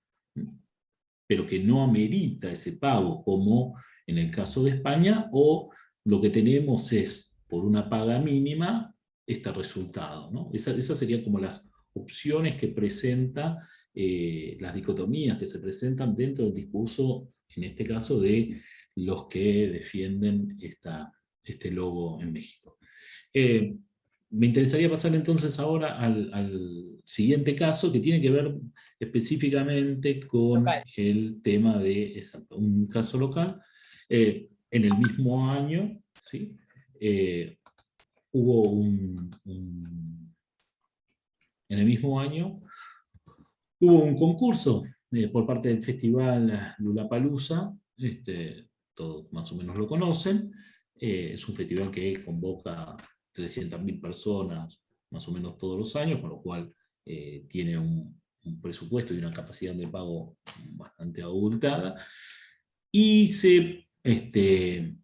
pero que no amerita ese pago, como en el caso de España, o lo que tenemos es, por una paga mínima, este resultado, ¿no? Esas serían como las opciones que presenta, las dicotomías que se presentan dentro del discurso, en este caso, de los que defienden este logo en México. Me interesaría pasar entonces ahora al siguiente caso, que tiene que ver específicamente con el tema de un caso local. En el mismo año, ¿sí? En el mismo año hubo un concurso por parte del festival Lollapalooza, todos más o menos lo conocen. Es un festival que convoca 300.000 personas más o menos todos los años, con lo cual tiene un presupuesto y una capacidad de pago bastante abultada, y se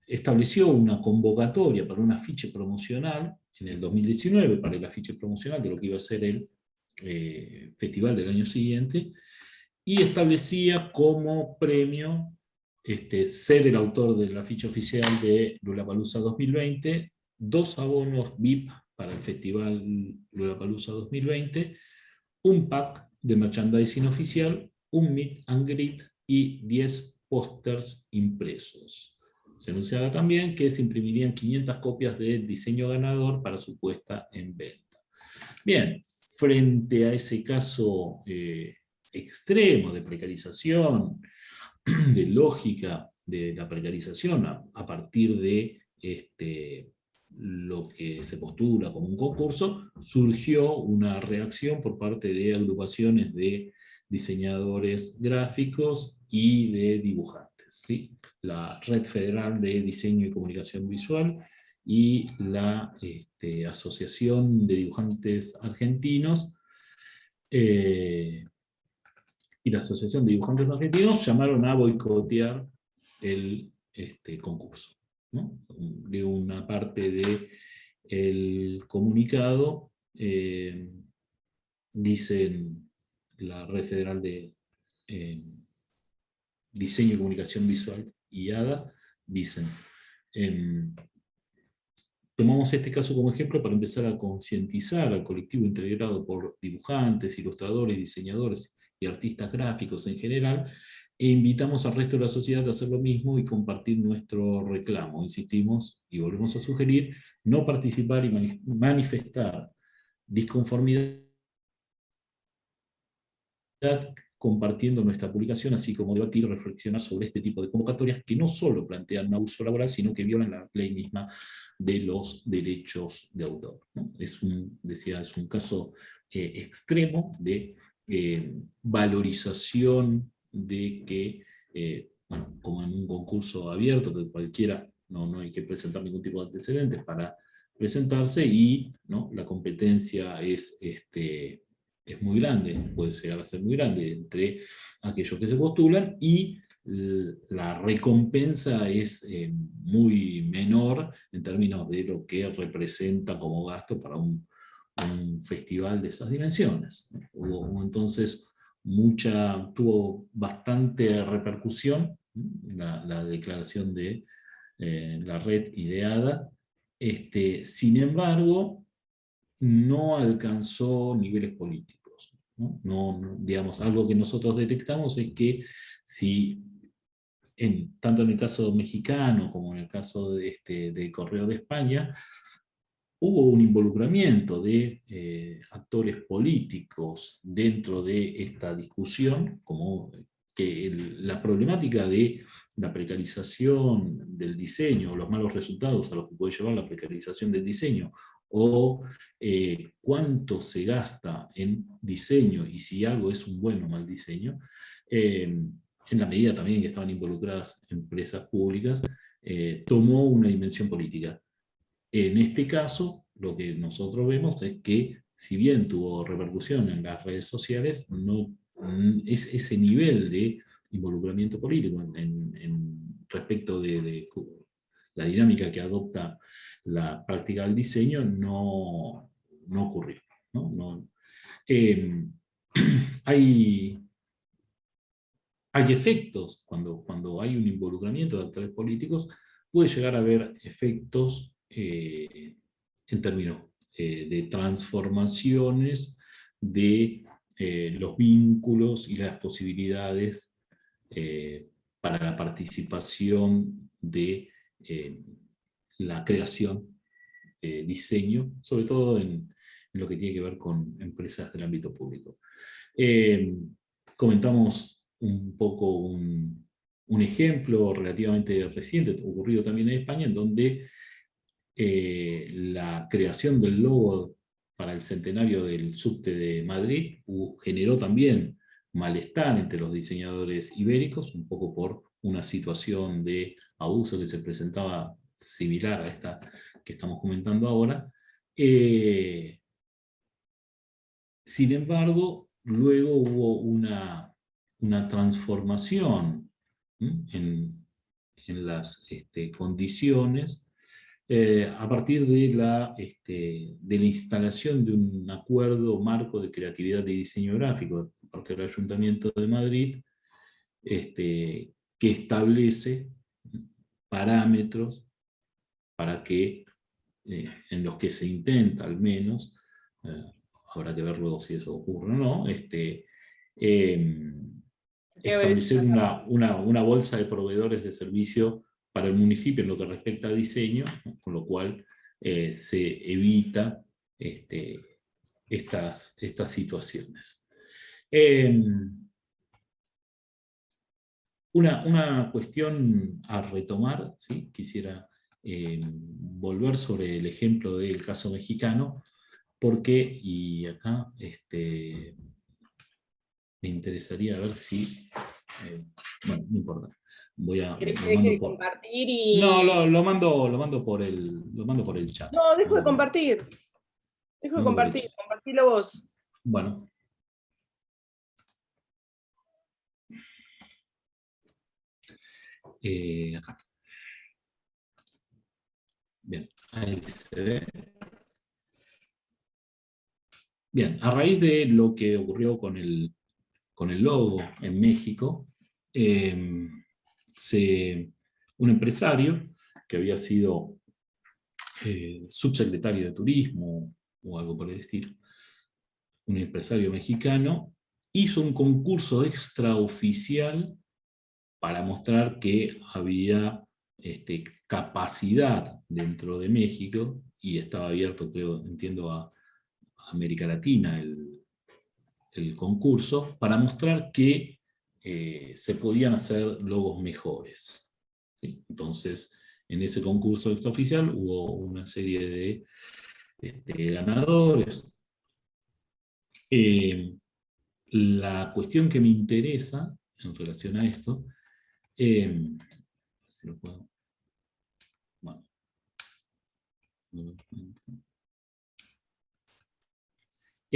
estableció una convocatoria para un afiche promocional en el 2019, para el afiche promocional de lo que iba a ser el festival del año siguiente, y establecía como premio ser el autor del afiche oficial de Lollapalooza 2020, 2 abonos VIP para el festival Lollapalooza 2020, un pack de merchandising oficial, un meet and greet y 10 pósters impresos. Se anunciaba también que se imprimirían 500 copias del diseño ganador para su puesta en venta. Bien, frente a ese caso extremo de precarización, de lógica de la precarización a partir de lo que se postula como un concurso, surgió una reacción por parte de agrupaciones de diseñadores gráficos y de dibujantes, ¿sí? La Red Federal de Diseño y Comunicación Visual y la Asociación de Dibujantes Argentinos, llamaron a boicotear el concurso, ¿no? De una parte del comunicado, dicen la Red Federal de Diseño y Comunicación Visual y ADA, dicen: tomamos este caso como ejemplo para empezar a concientizar al colectivo integrado por dibujantes, ilustradores, diseñadores y artistas gráficos en general, e invitamos al resto de la sociedad a hacer lo mismo y compartir nuestro reclamo. Insistimos y volvemos a sugerir no participar y manifestar disconformidad compartiendo nuestra publicación, así como debatir y reflexionar sobre este tipo de convocatorias que no solo plantean un abuso laboral, sino que violan la ley misma de los derechos de autor, ¿no? Es un caso extremo de valorización de que, bueno, como en un concurso abierto, que cualquiera, no hay que presentar ningún tipo de antecedentes para presentarse, y ¿no? La competencia es es muy grande, puede llegar a ser muy grande entre aquellos que se postulan, y la recompensa es muy menor en términos de lo que representa como gasto para un festival de esas dimensiones. Hubo entonces tuvo bastante repercusión la declaración de la red ideada. Sin embargo, no alcanzó niveles políticos, ¿no? Digamos, algo que nosotros detectamos es que si tanto en el caso mexicano como en el caso del Correo de España, hubo un involucramiento de actores políticos dentro de esta discusión, como que la problemática de la precarización del diseño, los malos resultados a los que puede llevar la precarización del diseño, o cuánto se gasta en diseño y si algo es un buen o mal diseño, en la medida también que estaban involucradas empresas públicas, tomó una dimensión política. En este caso, lo que nosotros vemos es que, si bien tuvo repercusión en las redes sociales, no es ese nivel de involucramiento político respecto de la dinámica que adopta la práctica del diseño, no ocurrió, ¿no? Eh, hay efectos, cuando hay un involucramiento de actores políticos, puede llegar a haber efectos en términos de transformaciones de los vínculos y las posibilidades para la participación de la creación de diseño, sobre todo en lo que tiene que ver con empresas del ámbito público. Comentamos un poco un ejemplo relativamente reciente, ocurrido también en España, en donde la creación del logo para el centenario del subte de Madrid generó también malestar entre los diseñadores ibéricos, un poco por una situación de abuso que se presentaba similar a esta que estamos comentando ahora. Sin embargo, luego hubo una transformación en las condiciones a partir de la instalación de un acuerdo marco de creatividad y diseño gráfico por parte del Ayuntamiento de Madrid, que establece parámetros para que, en los que se intenta al menos, habrá que ver luego si eso ocurre o no, establecer una bolsa de proveedores de servicio para el municipio en lo que respecta a diseño, ¿no? Con lo cual se evita estas situaciones. Una cuestión a retomar, ¿sí? Quisiera volver sobre el ejemplo del caso mexicano, porque, y acá me interesaría ver si, bueno, no importa. ¿Querés que deje de compartir y...? No, lo mando por el chat. No, dejo de compartir. Dejo de compartir, compartilo vos. Bueno. Acá. Bien, ahí se ve. Bien, a raíz de lo que ocurrió con el logo en México, un empresario que había sido subsecretario de Turismo o algo por el estilo, un empresario mexicano, hizo un concurso extraoficial para mostrar que había capacidad dentro de México, y estaba abierto, entiendo, a América Latina el concurso, para mostrar que se podían hacer logos mejores, ¿sí? Entonces, en ese concurso extraoficial hubo una serie de ganadores. La cuestión que me interesa en relación a esto, si lo puedo, bueno,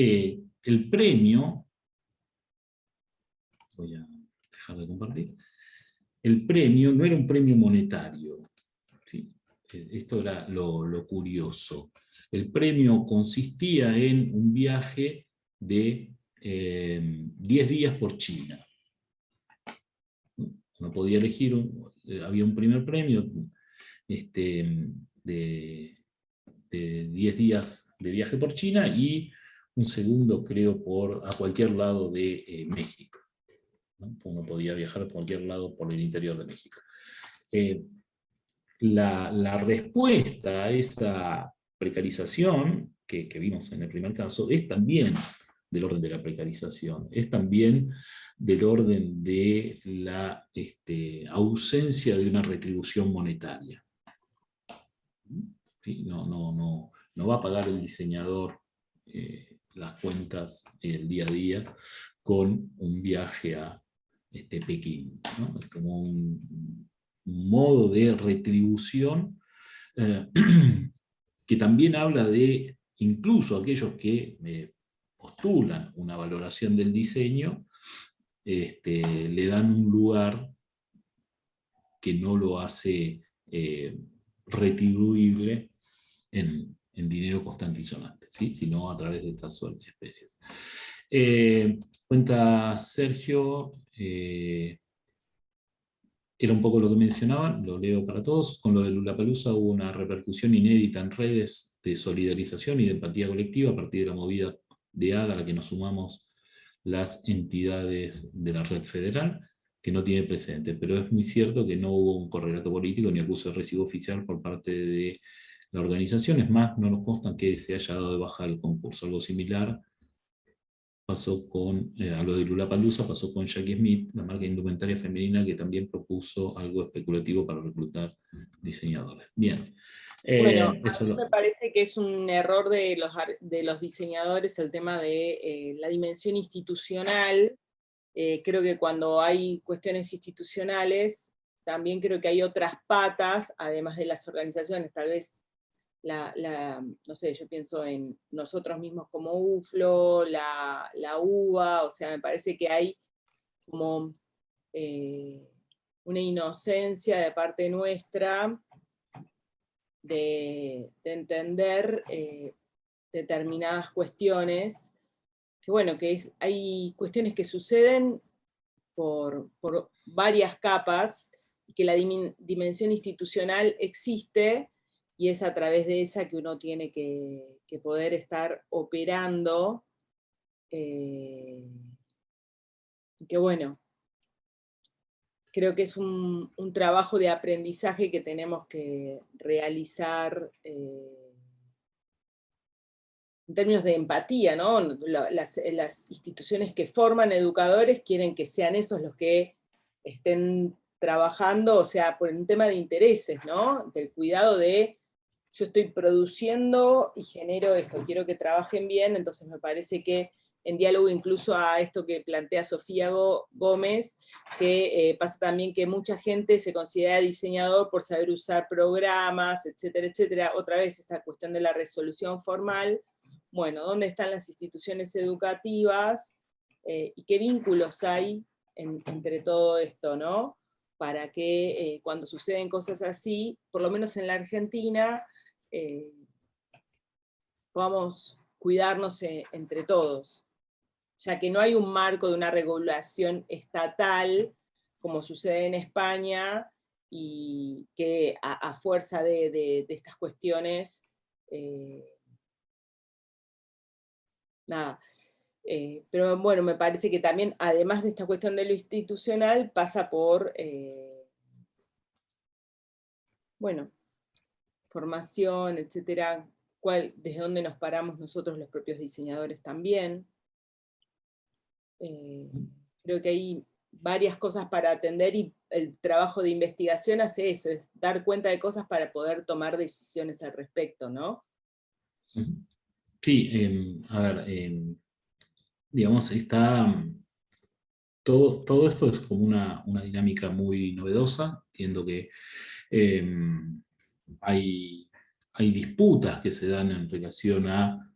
El premio, voy a dejar de compartir, el premio no era un premio monetario, ¿sí? Esto era lo curioso. El premio consistía en un viaje de 10 días por China. Uno podía elegir, había un primer premio de 10 días de viaje por China y un segundo, creo, a cualquier lado de México, ¿no? Uno podía viajar a cualquier lado por el interior de México. La respuesta a esa precarización que vimos en el primer caso es también del orden de la precarización, es también del orden de la ausencia de una retribución monetaria. ¿Sí? No va a pagar el diseñador las cuentas el día a día con un viaje a Pekín, ¿no? Es como un modo de retribución que también habla de incluso aquellos que postulan una valoración del diseño, le dan un lugar que no lo hace retribuible en dinero constante y sonante, ¿sí? Sino a través de estas especies. Cuenta Sergio, era un poco lo que mencionaban, lo leo para todos. Con lo de Lollapalooza hubo una repercusión inédita en redes de solidarización y de empatía colectiva a partir de la movida de ADA a la que nos sumamos las entidades de la red federal, que no tiene precedente, pero es muy cierto que no hubo un correlato político ni acuso de recibo oficial por parte de la organización. Es más, no nos consta que se haya dado de baja el concurso. Algo similar pasó con, a lo de Lollapalooza, pasó con Jackie Smith, la marca de indumentaria femenina, que también propuso algo especulativo para reclutar diseñadores. Bien. Bueno, a mí me parece que es un error de los diseñadores el tema de la dimensión institucional. Creo que cuando hay cuestiones institucionales, también creo que hay otras patas, además de las organizaciones, tal vez no sé, yo pienso en nosotros mismos como UFLO, la UBA, o sea, me parece que hay como una inocencia de parte nuestra de entender determinadas cuestiones, que bueno, hay cuestiones que suceden por varias capas, y que la dimensión institucional existe, y es a través de esa que uno tiene que poder estar operando, que bueno, creo que es un trabajo de aprendizaje que tenemos que realizar en términos de empatía, ¿no? Las instituciones que forman educadores quieren que sean esos los que estén trabajando, o sea, por un tema de intereses, ¿no? Del cuidado de, yo estoy produciendo y genero esto, quiero que trabajen bien, entonces me parece que en diálogo incluso a esto que plantea Sofía Gómez, que pasa también que mucha gente se considera diseñador por saber usar programas, etcétera, etcétera. Otra vez esta cuestión de la resolución formal. Bueno, ¿dónde están las instituciones educativas? ¿Y qué vínculos hay entre todo esto, ¿no? Para que cuando suceden cosas así, por lo menos en la Argentina, podamos cuidarnos entre todos, ya que no hay un marco de una regulación estatal, como sucede en España, y que a fuerza de estas cuestiones, nada. Pero bueno, me parece que también, además de esta cuestión de lo institucional, pasa por, bueno, formación, etcétera, desde dónde nos paramos nosotros los propios diseñadores también. Creo que hay varias cosas para atender, y el trabajo de investigación hace eso, es dar cuenta de cosas para poder tomar decisiones al respecto, ¿no? Sí, a ver, digamos, todo esto es como una dinámica muy novedosa. Entiendo que hay disputas que se dan en relación a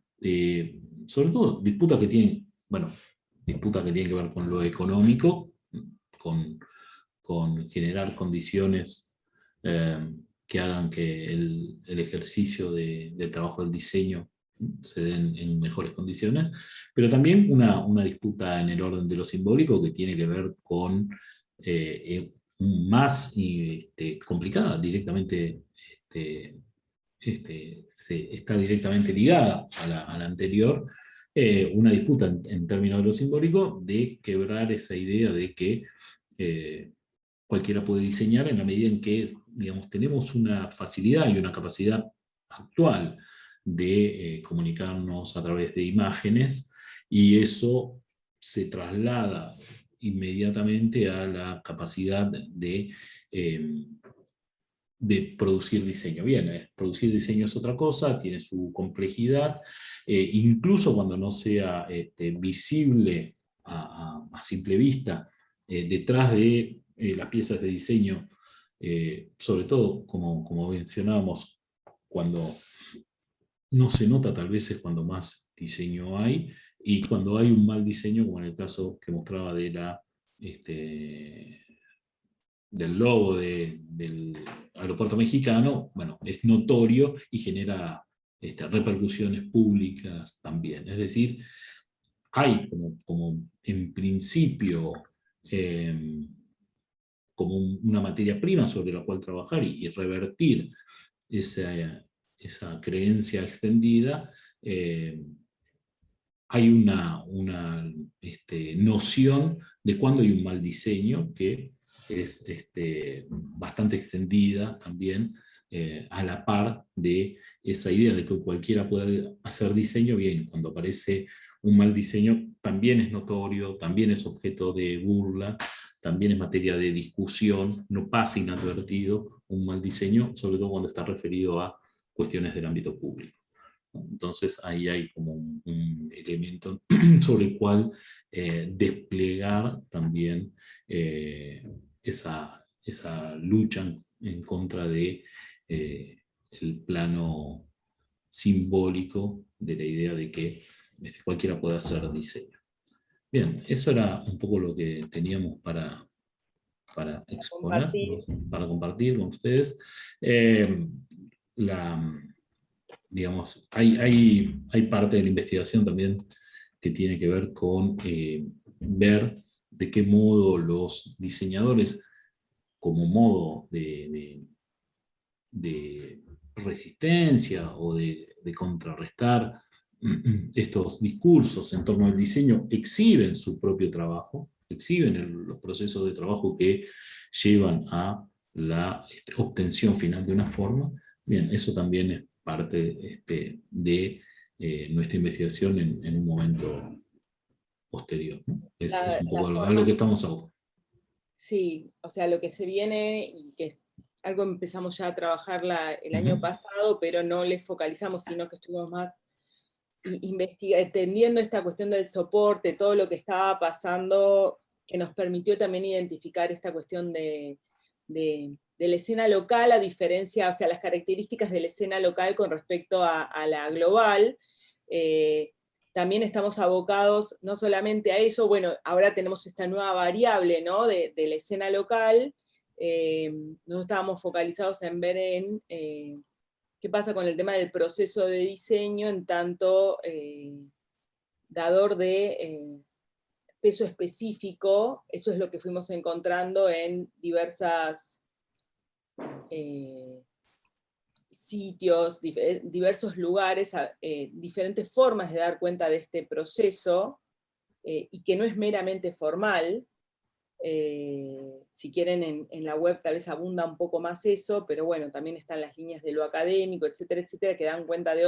sobre todo disputas que tienen, bueno, disputas que tienen que ver con lo económico, con generar condiciones que hagan que el ejercicio del trabajo del diseño se den en mejores condiciones, pero también una disputa en el orden de lo simbólico que tiene que ver con más complicada, directamente está directamente ligada a la anterior, una disputa en términos de lo simbólico de quebrar esa idea de que cualquiera puede diseñar en la medida en que, digamos, tenemos una facilidad y una capacidad actual de comunicarnos a través de imágenes, y eso se traslada inmediatamente a la capacidad de producir diseño. Bien, producir diseño es otra cosa, tiene su complejidad, incluso cuando no sea visible a simple vista, detrás de las piezas de diseño, sobre todo, como mencionábamos, cuando no se nota tal vez es cuando más diseño hay, y cuando hay un mal diseño, como en el caso que mostraba del logo del aeropuerto mexicano, bueno, es notorio y genera repercusiones públicas también. Es decir, hay como en principio como una materia prima sobre la cual trabajar y revertir esa creencia extendida. Hay una noción de cuándo hay un mal diseño que es bastante extendida también, a la par de esa idea de que cualquiera puede hacer diseño. Bien, cuando aparece un mal diseño también es notorio, también es objeto de burla, también es materia de discusión, no pasa inadvertido un mal diseño, sobre todo cuando está referido a cuestiones del ámbito público. Entonces ahí hay como un elemento sobre el cual desplegar también esa lucha en contra de el plano simbólico de la idea de que cualquiera puede hacer diseño. Bien, eso era un poco lo que teníamos para exponer, para compartir con ustedes. Digamos, hay parte de la investigación también que tiene que ver con ver de qué modo los diseñadores, como modo de resistencia o de contrarrestar estos discursos en torno al diseño, exhiben su propio trabajo, exhiben los procesos de trabajo que llevan a la obtención final de una forma. Bien, eso también es parte de nuestra investigación en un momento posterior, ¿no? Es un poco a lo que estamos ahora. Sí, o sea, lo que se viene, y que algo empezamos ya a trabajar el año pasado, pero no le focalizamos, sino que estuvimos más entendiendo esta cuestión del soporte, todo lo que estaba pasando, que nos permitió también identificar esta cuestión de la escena local, a diferencia, o sea, las características de la escena local con respecto a la global. También estamos abocados no solamente a eso, bueno, ahora tenemos esta nueva variable, ¿no?, de la escena local. Nos estábamos focalizados en ver qué pasa con el tema del proceso de diseño en tanto dador de peso específico. Eso es lo que fuimos encontrando en diversas sitios, diversos lugares, diferentes formas de dar cuenta de este proceso, y que no es meramente formal. Si quieren, en la web tal vez abunda un poco más eso, pero bueno, también están las líneas de lo académico, etcétera, etcétera, que dan cuenta de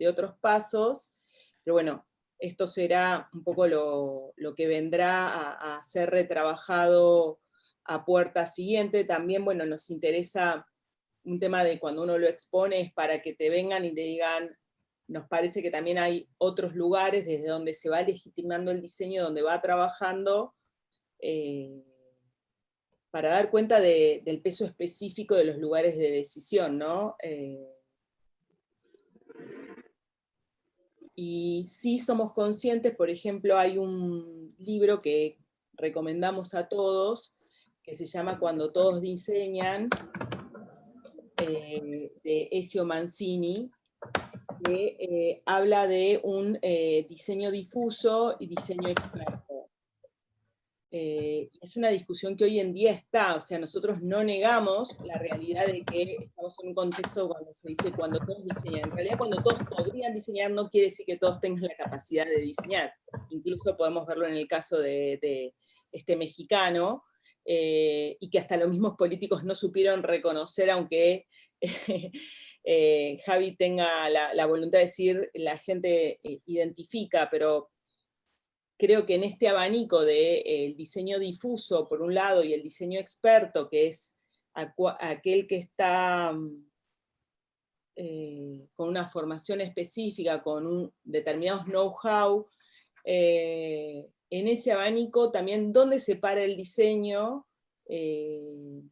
otros pasos. Pero bueno, esto será un poco lo que vendrá a ser retrabajado a puerta siguiente. También, bueno, nos interesa un tema de cuando uno lo expone, es para que te vengan y te digan, nos parece que también hay otros lugares desde donde se va legitimando el diseño, donde va trabajando, para dar cuenta del peso específico de los lugares de decisión, ¿no? Y sí somos conscientes, por ejemplo, hay un libro que recomendamos a todos, que se llama Cuando todos diseñan, de Ezio Mancini, que habla de un diseño difuso y diseño experto. Es una discusión que hoy en día está, o sea, nosotros no negamos la realidad de que estamos en un contexto cuando se dice cuando todos diseñan. En realidad, cuando todos podrían diseñar, no quiere decir que todos tengan la capacidad de diseñar. Incluso podemos verlo en el caso de este mexicano, y que hasta los mismos políticos no supieron reconocer, aunque Javi tenga la voluntad de decir, la gente identifica, pero creo que en este abanico del diseño difuso, por un lado, y el diseño experto, que es aquel que está con una formación específica, con determinados know-how, en ese abanico también dónde se para el diseño y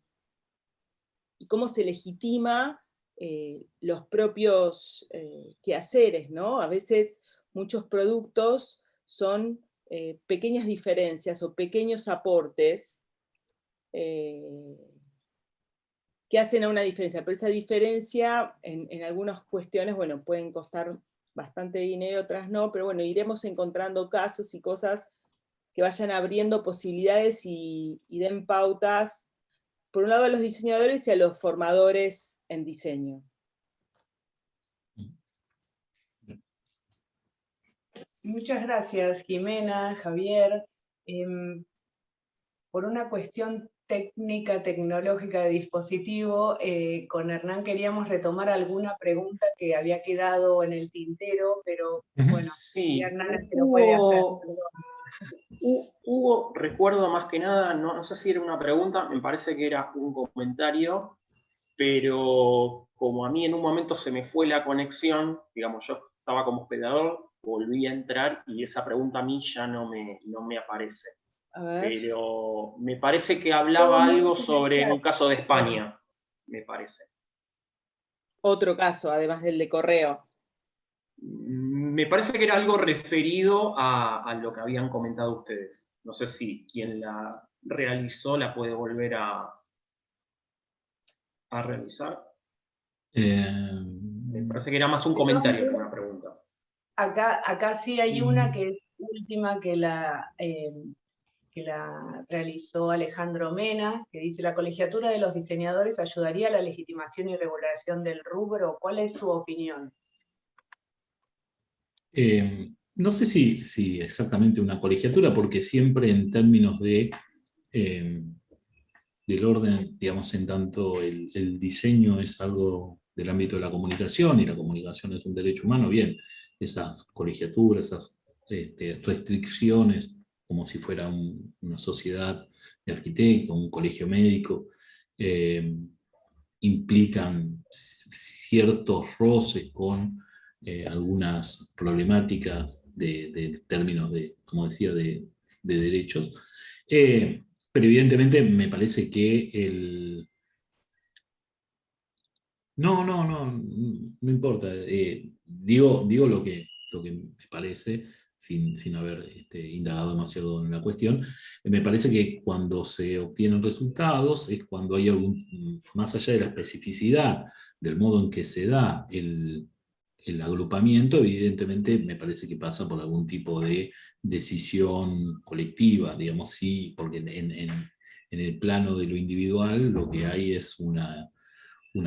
cómo se legitima los propios quehaceres, ¿no? A veces muchos productos son pequeñas diferencias o pequeños aportes que hacen a una diferencia, pero esa diferencia en algunas cuestiones, bueno, pueden costar bastante dinero, otras no, pero bueno, iremos encontrando casos y cosas que vayan abriendo posibilidades y den pautas, por un lado a los diseñadores y a los formadores en diseño. Muchas gracias, Jimena, Javier. Por una cuestión técnica, tecnológica de dispositivo, con Hernán queríamos retomar alguna pregunta que había quedado en el tintero, pero bueno, sí, Hernán es que lo puede hacer. Hugo, recuerdo más que nada, no sé si era una pregunta, me parece que era un comentario, pero como a mí en un momento se me fue la conexión, digamos, yo estaba como hospedador, volví a entrar y esa pregunta a mí ya no me aparece. Pero me parece que hablaba algo sobre un caso de España, me parece. Otro caso, además del de correo. Me parece que era algo referido a lo que habían comentado ustedes. No sé si quien la realizó la puede volver a realizar. Me parece que era más un comentario que una pregunta. Acá sí hay una que es última que la realizó Alejandro Mena, que dice: ¿la colegiatura de los diseñadores ayudaría a la legitimación y regulación del rubro? ¿Cuál es su opinión? No sé si exactamente una colegiatura, porque siempre en términos del orden, digamos, en tanto el diseño es algo del ámbito de la comunicación y la comunicación es un derecho humano, bien, esas colegiaturas, esas restricciones, como si fuera una sociedad de arquitectos, un colegio médico, implican ciertos roces con algunas problemáticas de términos de, como decía, de derechos. Pero evidentemente me parece que no importa. Digo lo que me parece, sin haber indagado demasiado en la cuestión. Me parece que cuando se obtienen resultados es cuando hay más allá de la especificidad del modo en que se da el agrupamiento, evidentemente me parece que pasa por algún tipo de decisión colectiva, digamos, sí, porque en el plano de lo individual lo que hay es una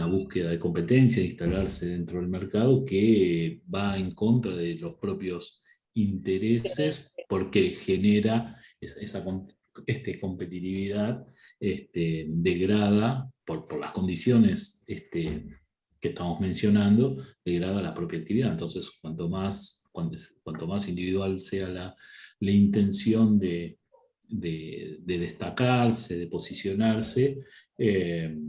búsqueda de competencia, de instalarse dentro del mercado que va en contra de los propios intereses porque genera esa competitividad, degrada por las condiciones que estamos mencionando, degrada la propia actividad. Entonces, cuanto más individual sea la intención de destacarse, de posicionarse,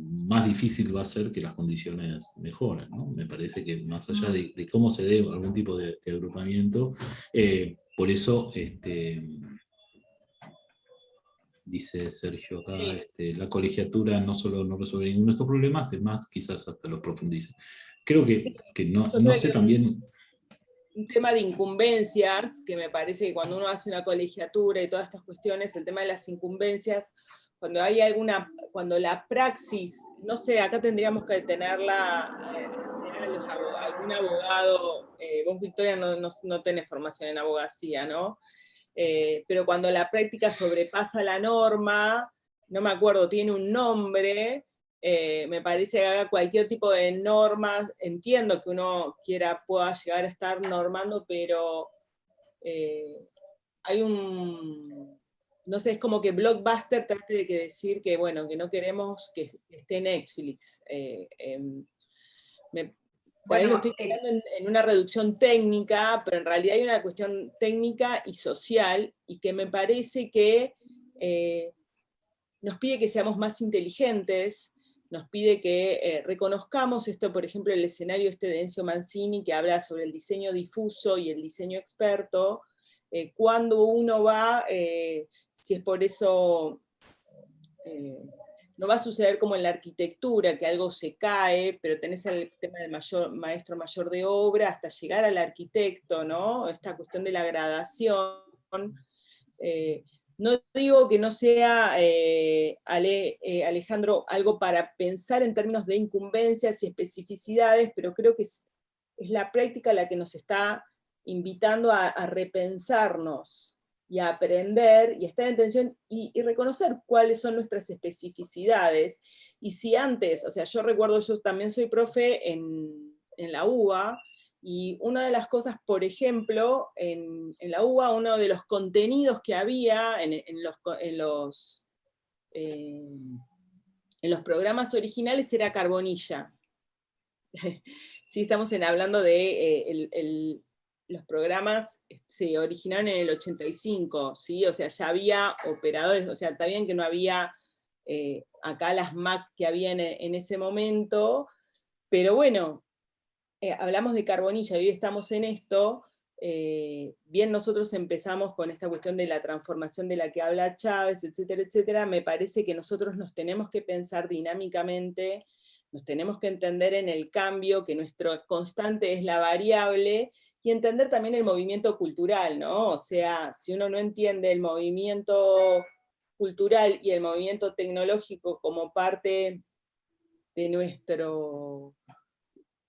más difícil va a ser que las condiciones mejoren, ¿no? Me parece que más allá de cómo se dé algún tipo de agrupamiento, por eso dice Sergio acá, la colegiatura no solo no resuelve ninguno de estos problemas, es más, quizás hasta los profundice. Creo que no sé también... un tema de incumbencias, que me parece que cuando uno hace una colegiatura y todas estas cuestiones, el tema de las incumbencias, cuando la praxis, no sé, acá tendríamos que tenerla, algún abogado, vos Victoria no tenés formación en abogacía, ¿no? Pero cuando la práctica sobrepasa la norma, no me acuerdo, tiene un nombre, me parece que haga cualquier tipo de normas, entiendo que uno pueda llegar a estar normando, pero hay no sé, es como que Blockbuster trate de decir que, bueno, que no queremos que esté Netflix. Por ahí lo estoy hablando en una reducción técnica, pero en realidad hay una cuestión técnica y social, y que me parece que nos pide que seamos más inteligentes, nos pide que reconozcamos esto, por ejemplo, el escenario de Enzo Mancini, que habla sobre el diseño difuso y el diseño experto, cuando uno va, si es por eso, no va a suceder como en la arquitectura, que algo se cae, pero tenés el tema del maestro mayor de obra, hasta llegar al arquitecto, ¿no? Esta cuestión de la gradación. No digo que no sea, Alejandro, algo para pensar en términos de incumbencias y especificidades, pero creo que es la práctica la que nos está invitando a repensarnos y a aprender y a estar en tensión y reconocer cuáles son nuestras especificidades. Y si antes, o sea, yo recuerdo, yo también soy profe en la UBA, y una de las cosas, por ejemplo, en la UBA, uno de los contenidos que había en los programas originales era carbonilla. Sí, estamos hablando de los programas se originaron en el 85, ¿sí? O sea, ya había operadores, o sea, está bien que no había acá las Mac que había en ese momento, pero bueno, hablamos de carbonilla y hoy estamos en esto, bien nosotros empezamos con esta cuestión de la transformación de la que habla Chávez, etcétera, etcétera, me parece que nosotros nos tenemos que pensar dinámicamente, nos tenemos que entender en el cambio, que nuestro constante es la variable, y entender también el movimiento cultural, ¿no? O sea, si uno no entiende el movimiento cultural y el movimiento tecnológico como parte de nuestro...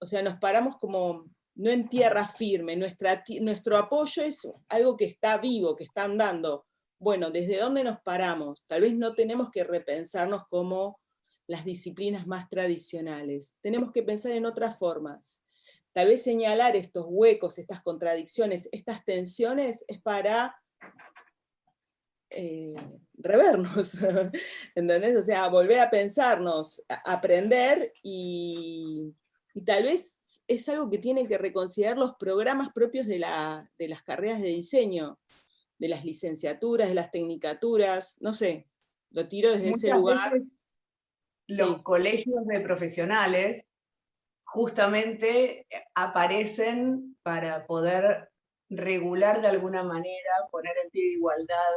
O sea, nos paramos como no en tierra firme, nuestro apoyo es algo que está vivo, que está andando. Bueno, ¿desde dónde nos paramos? Tal vez no tenemos que repensarnos como las disciplinas más tradicionales. Tenemos que pensar en otras formas. Tal vez señalar estos huecos, estas contradicciones, estas tensiones, es para revernos, ¿entendés? O sea, volver a pensarnos, aprender y tal vez es algo que tienen que reconsiderar los programas propios de las carreras de diseño, de las licenciaturas, de las tecnicaturas, no sé, lo tiro desde ese lugar. Veces los Sí. colegios de profesionales justamente aparecen para poder regular de alguna manera, poner en pie de igualdad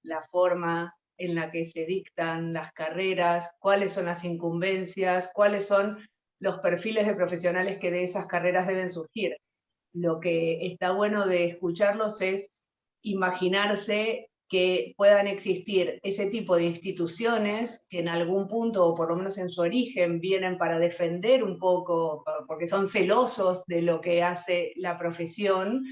la forma en la que se dictan las carreras, cuáles son las incumbencias, cuáles son los perfiles de profesionales que de esas carreras deben surgir. Lo que está bueno de escucharlos es imaginarse que puedan existir ese tipo de instituciones que en algún punto, o por lo menos en su origen, vienen para defender un poco, porque son celosos de lo que hace la profesión,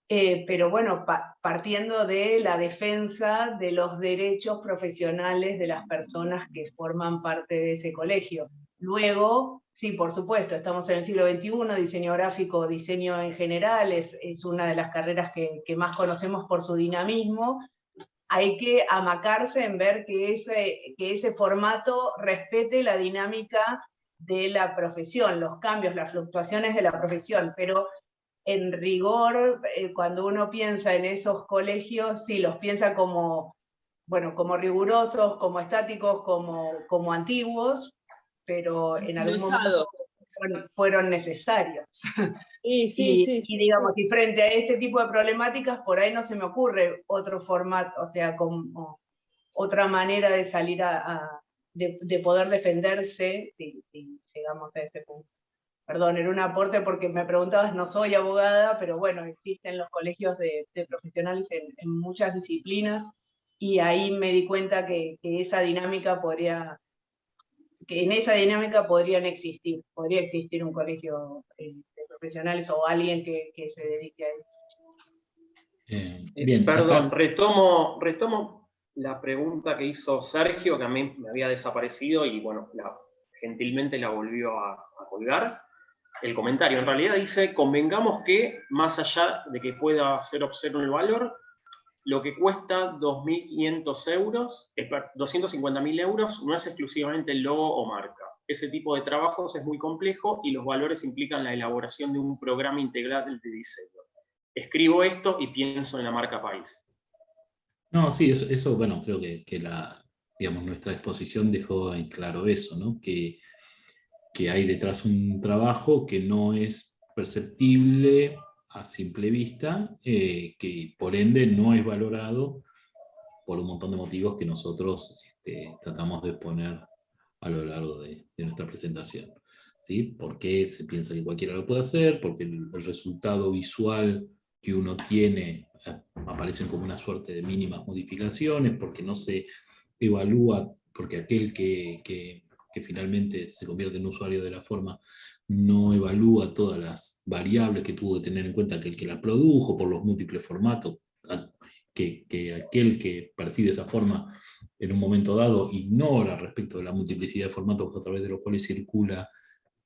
pero bueno, partiendo de la defensa de los derechos profesionales de las personas que forman parte de ese colegio. Luego, sí, por supuesto, estamos en el siglo XXI, diseño gráfico, diseño en general, es una de las carreras que más conocemos por su dinamismo. Hay que amacarse en ver que ese formato respete la dinámica de la profesión, los cambios, las fluctuaciones de la profesión, pero en rigor, cuando uno piensa en esos colegios, sí, los piensa como, bueno, como rigurosos, como estáticos, como antiguos, pero en algún momento fueron necesarios. Sí, Y digamos, y frente a este tipo de problemáticas, por ahí no se me ocurre otro formato, o sea, como otra manera de salir de poder defenderse si llegamos a este punto. perdón, era un aporte porque me preguntabas, no soy abogada, pero bueno, existen los colegios de profesionales en muchas disciplinas, y ahí me di cuenta que esa dinámica que en esa dinámica podría existir un colegio de profesionales o alguien que se dedique a eso. Bien, Perdón, acá, retomo la pregunta que hizo Sergio, que a mí me había desaparecido y bueno, gentilmente la volvió a colgar. El comentario en realidad dice, convengamos que, más allá de que pueda ser obsceno el valor, lo que cuesta 2.500 euros, 250.000 euros, no es exclusivamente el logo o marca. Ese tipo de trabajos es muy complejo y los valores implican la elaboración de un programa integral de diseño. Escribo esto y pienso en la marca país. no, sí, eso bueno, creo que digamos, nuestra exposición dejó en claro eso, ¿no? Que hay detrás un trabajo que no es perceptible a simple vista, que por ende no es valorado por un montón de motivos que nosotros tratamos de exponer a lo largo de nuestra presentación. ¿Sí? Porque se piensa que cualquiera lo puede hacer, porque el resultado visual que uno tiene aparecen como una suerte de mínimas modificaciones, porque no se evalúa, porque aquel que finalmente se convierte en usuario de la forma no evalúa todas las variables que tuvo que tener en cuenta aquel que la produjo por los múltiples formatos, que aquel que percibe esa forma en un momento dado ignora respecto de la multiplicidad de formatos a través de los cuales circula,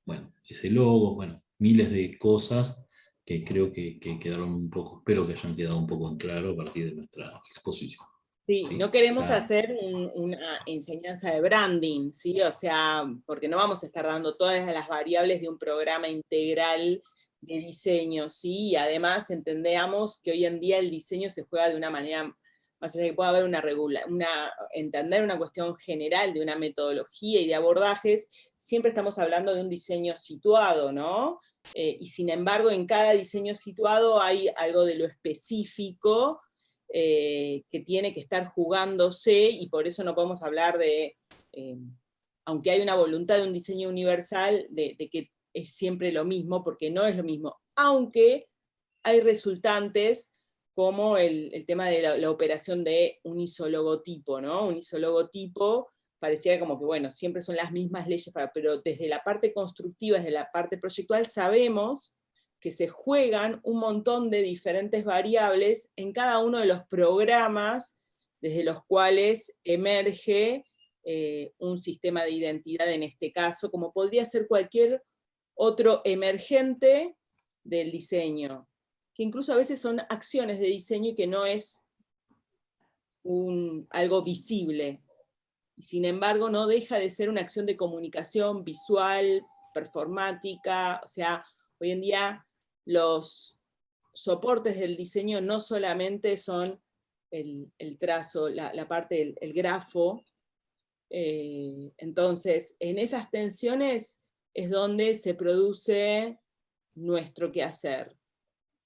bueno, ese logo, bueno, miles de cosas que creo que quedaron un poco, espero que hayan quedado un poco en claro a partir de nuestra exposición. Sí, ¿Sí? no queremos hacer una enseñanza de branding, ¿sí? O sea, porque no vamos a estar dando todas las variables de un programa integral de diseño, ¿sí? Y además entendemos que hoy en día el diseño se juega de una manera, más allá de que pueda haber entender una cuestión general de una metodología y de abordajes, siempre estamos hablando de un diseño situado, ¿no? Y sin embargo, en cada diseño situado hay algo de lo específico, que tiene que estar jugándose, y por eso no podemos hablar de, aunque hay una voluntad de un diseño universal, de que es siempre lo mismo, porque no es lo mismo, aunque hay resultantes como el tema de la operación de un isologotipo, ¿no? Un isologotipo parecía como que, bueno, siempre son las mismas leyes, pero desde la parte constructiva, desde la parte proyectual, sabemos que se juegan un montón de diferentes variables en cada uno de los programas desde los cuales emerge un sistema de identidad en este caso, como podría ser cualquier otro emergente del diseño, que incluso a veces son acciones de diseño y que no es algo visible. Y sin embargo, no deja de ser una acción de comunicación visual, performática. O sea, hoy en día los soportes del diseño no solamente son el trazo, la parte del grafo. Entonces, en esas tensiones es donde se produce nuestro quehacer.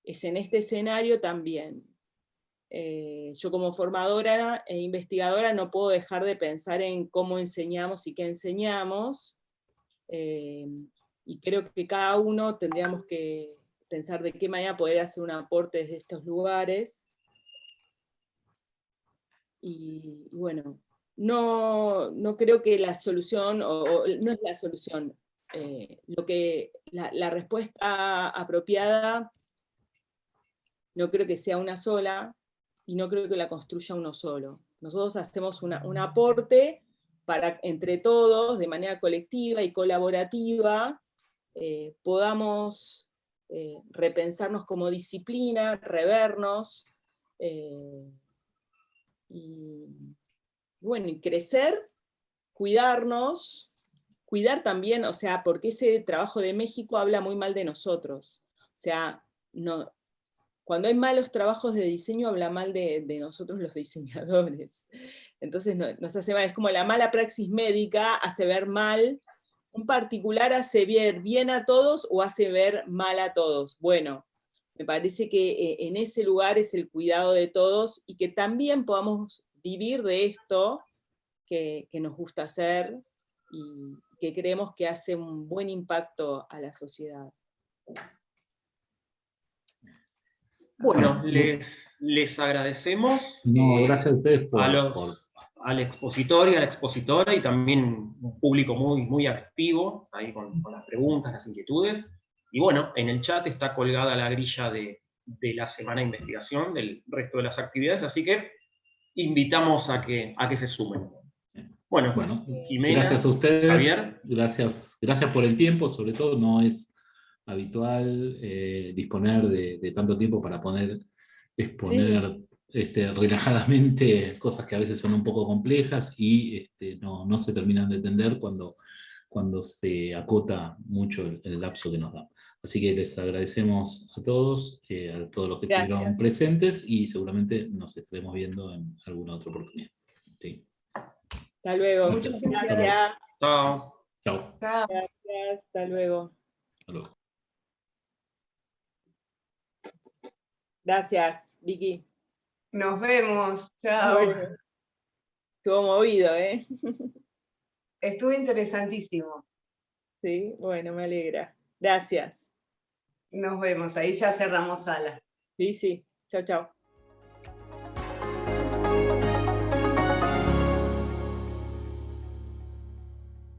Es en este escenario también. Yo como formadora e investigadora no puedo dejar de pensar en cómo enseñamos y qué enseñamos, y creo que cada uno tendríamos que pensar de qué manera poder hacer un aporte desde estos lugares. Y bueno, no creo que la solución, o no es la solución, la respuesta apropiada no creo que sea una sola, y no creo que la construya uno solo. Nosotros hacemos un aporte para, entre todos, de manera colectiva y colaborativa, podamos repensarnos como disciplina, revernos, y bueno, y crecer, cuidarnos, cuidar también, o sea, porque ese trabajo de México habla muy mal de nosotros. O sea, no, cuando hay malos trabajos de diseño, habla mal de nosotros los diseñadores. Entonces nos hace mal, es como la mala praxis médica hace ver mal, un particular hace ver bien a todos o hace ver mal a todos. Bueno, me parece que en ese lugar es el cuidado de todos, y que también podamos vivir de esto que nos gusta hacer, y que creemos que hace un buen impacto a la sociedad. Bueno, les agradecemos No, gracias a ustedes al expositor y a la expositora, y también un público muy, muy activo, ahí con las preguntas, las inquietudes. Y bueno, en el chat está colgada la grilla de la semana de investigación, del resto de las actividades, así que invitamos a que se sumen. Bueno, Jimena, gracias a ustedes, Javier. Gracias por el tiempo, sobre todo no es habitual disponer de tanto tiempo para poder exponer relajadamente cosas que a veces son un poco complejas y no se terminan de entender cuando se acota mucho el lapso que nos da. Así que les agradecemos a todos los que estuvieron presentes, y seguramente nos estaremos viendo en alguna otra oportunidad. Sí. Hasta luego. Muchas gracias. Chao. Chao. Gracias, hasta luego. Hasta luego. Gracias, Vicky. Nos vemos. Chao. Bueno, estuvo movido, ¿eh? Estuvo interesantísimo. Sí, bueno, me alegra. Gracias. Nos vemos. Ahí ya cerramos sala. Sí, sí. Chao, chao.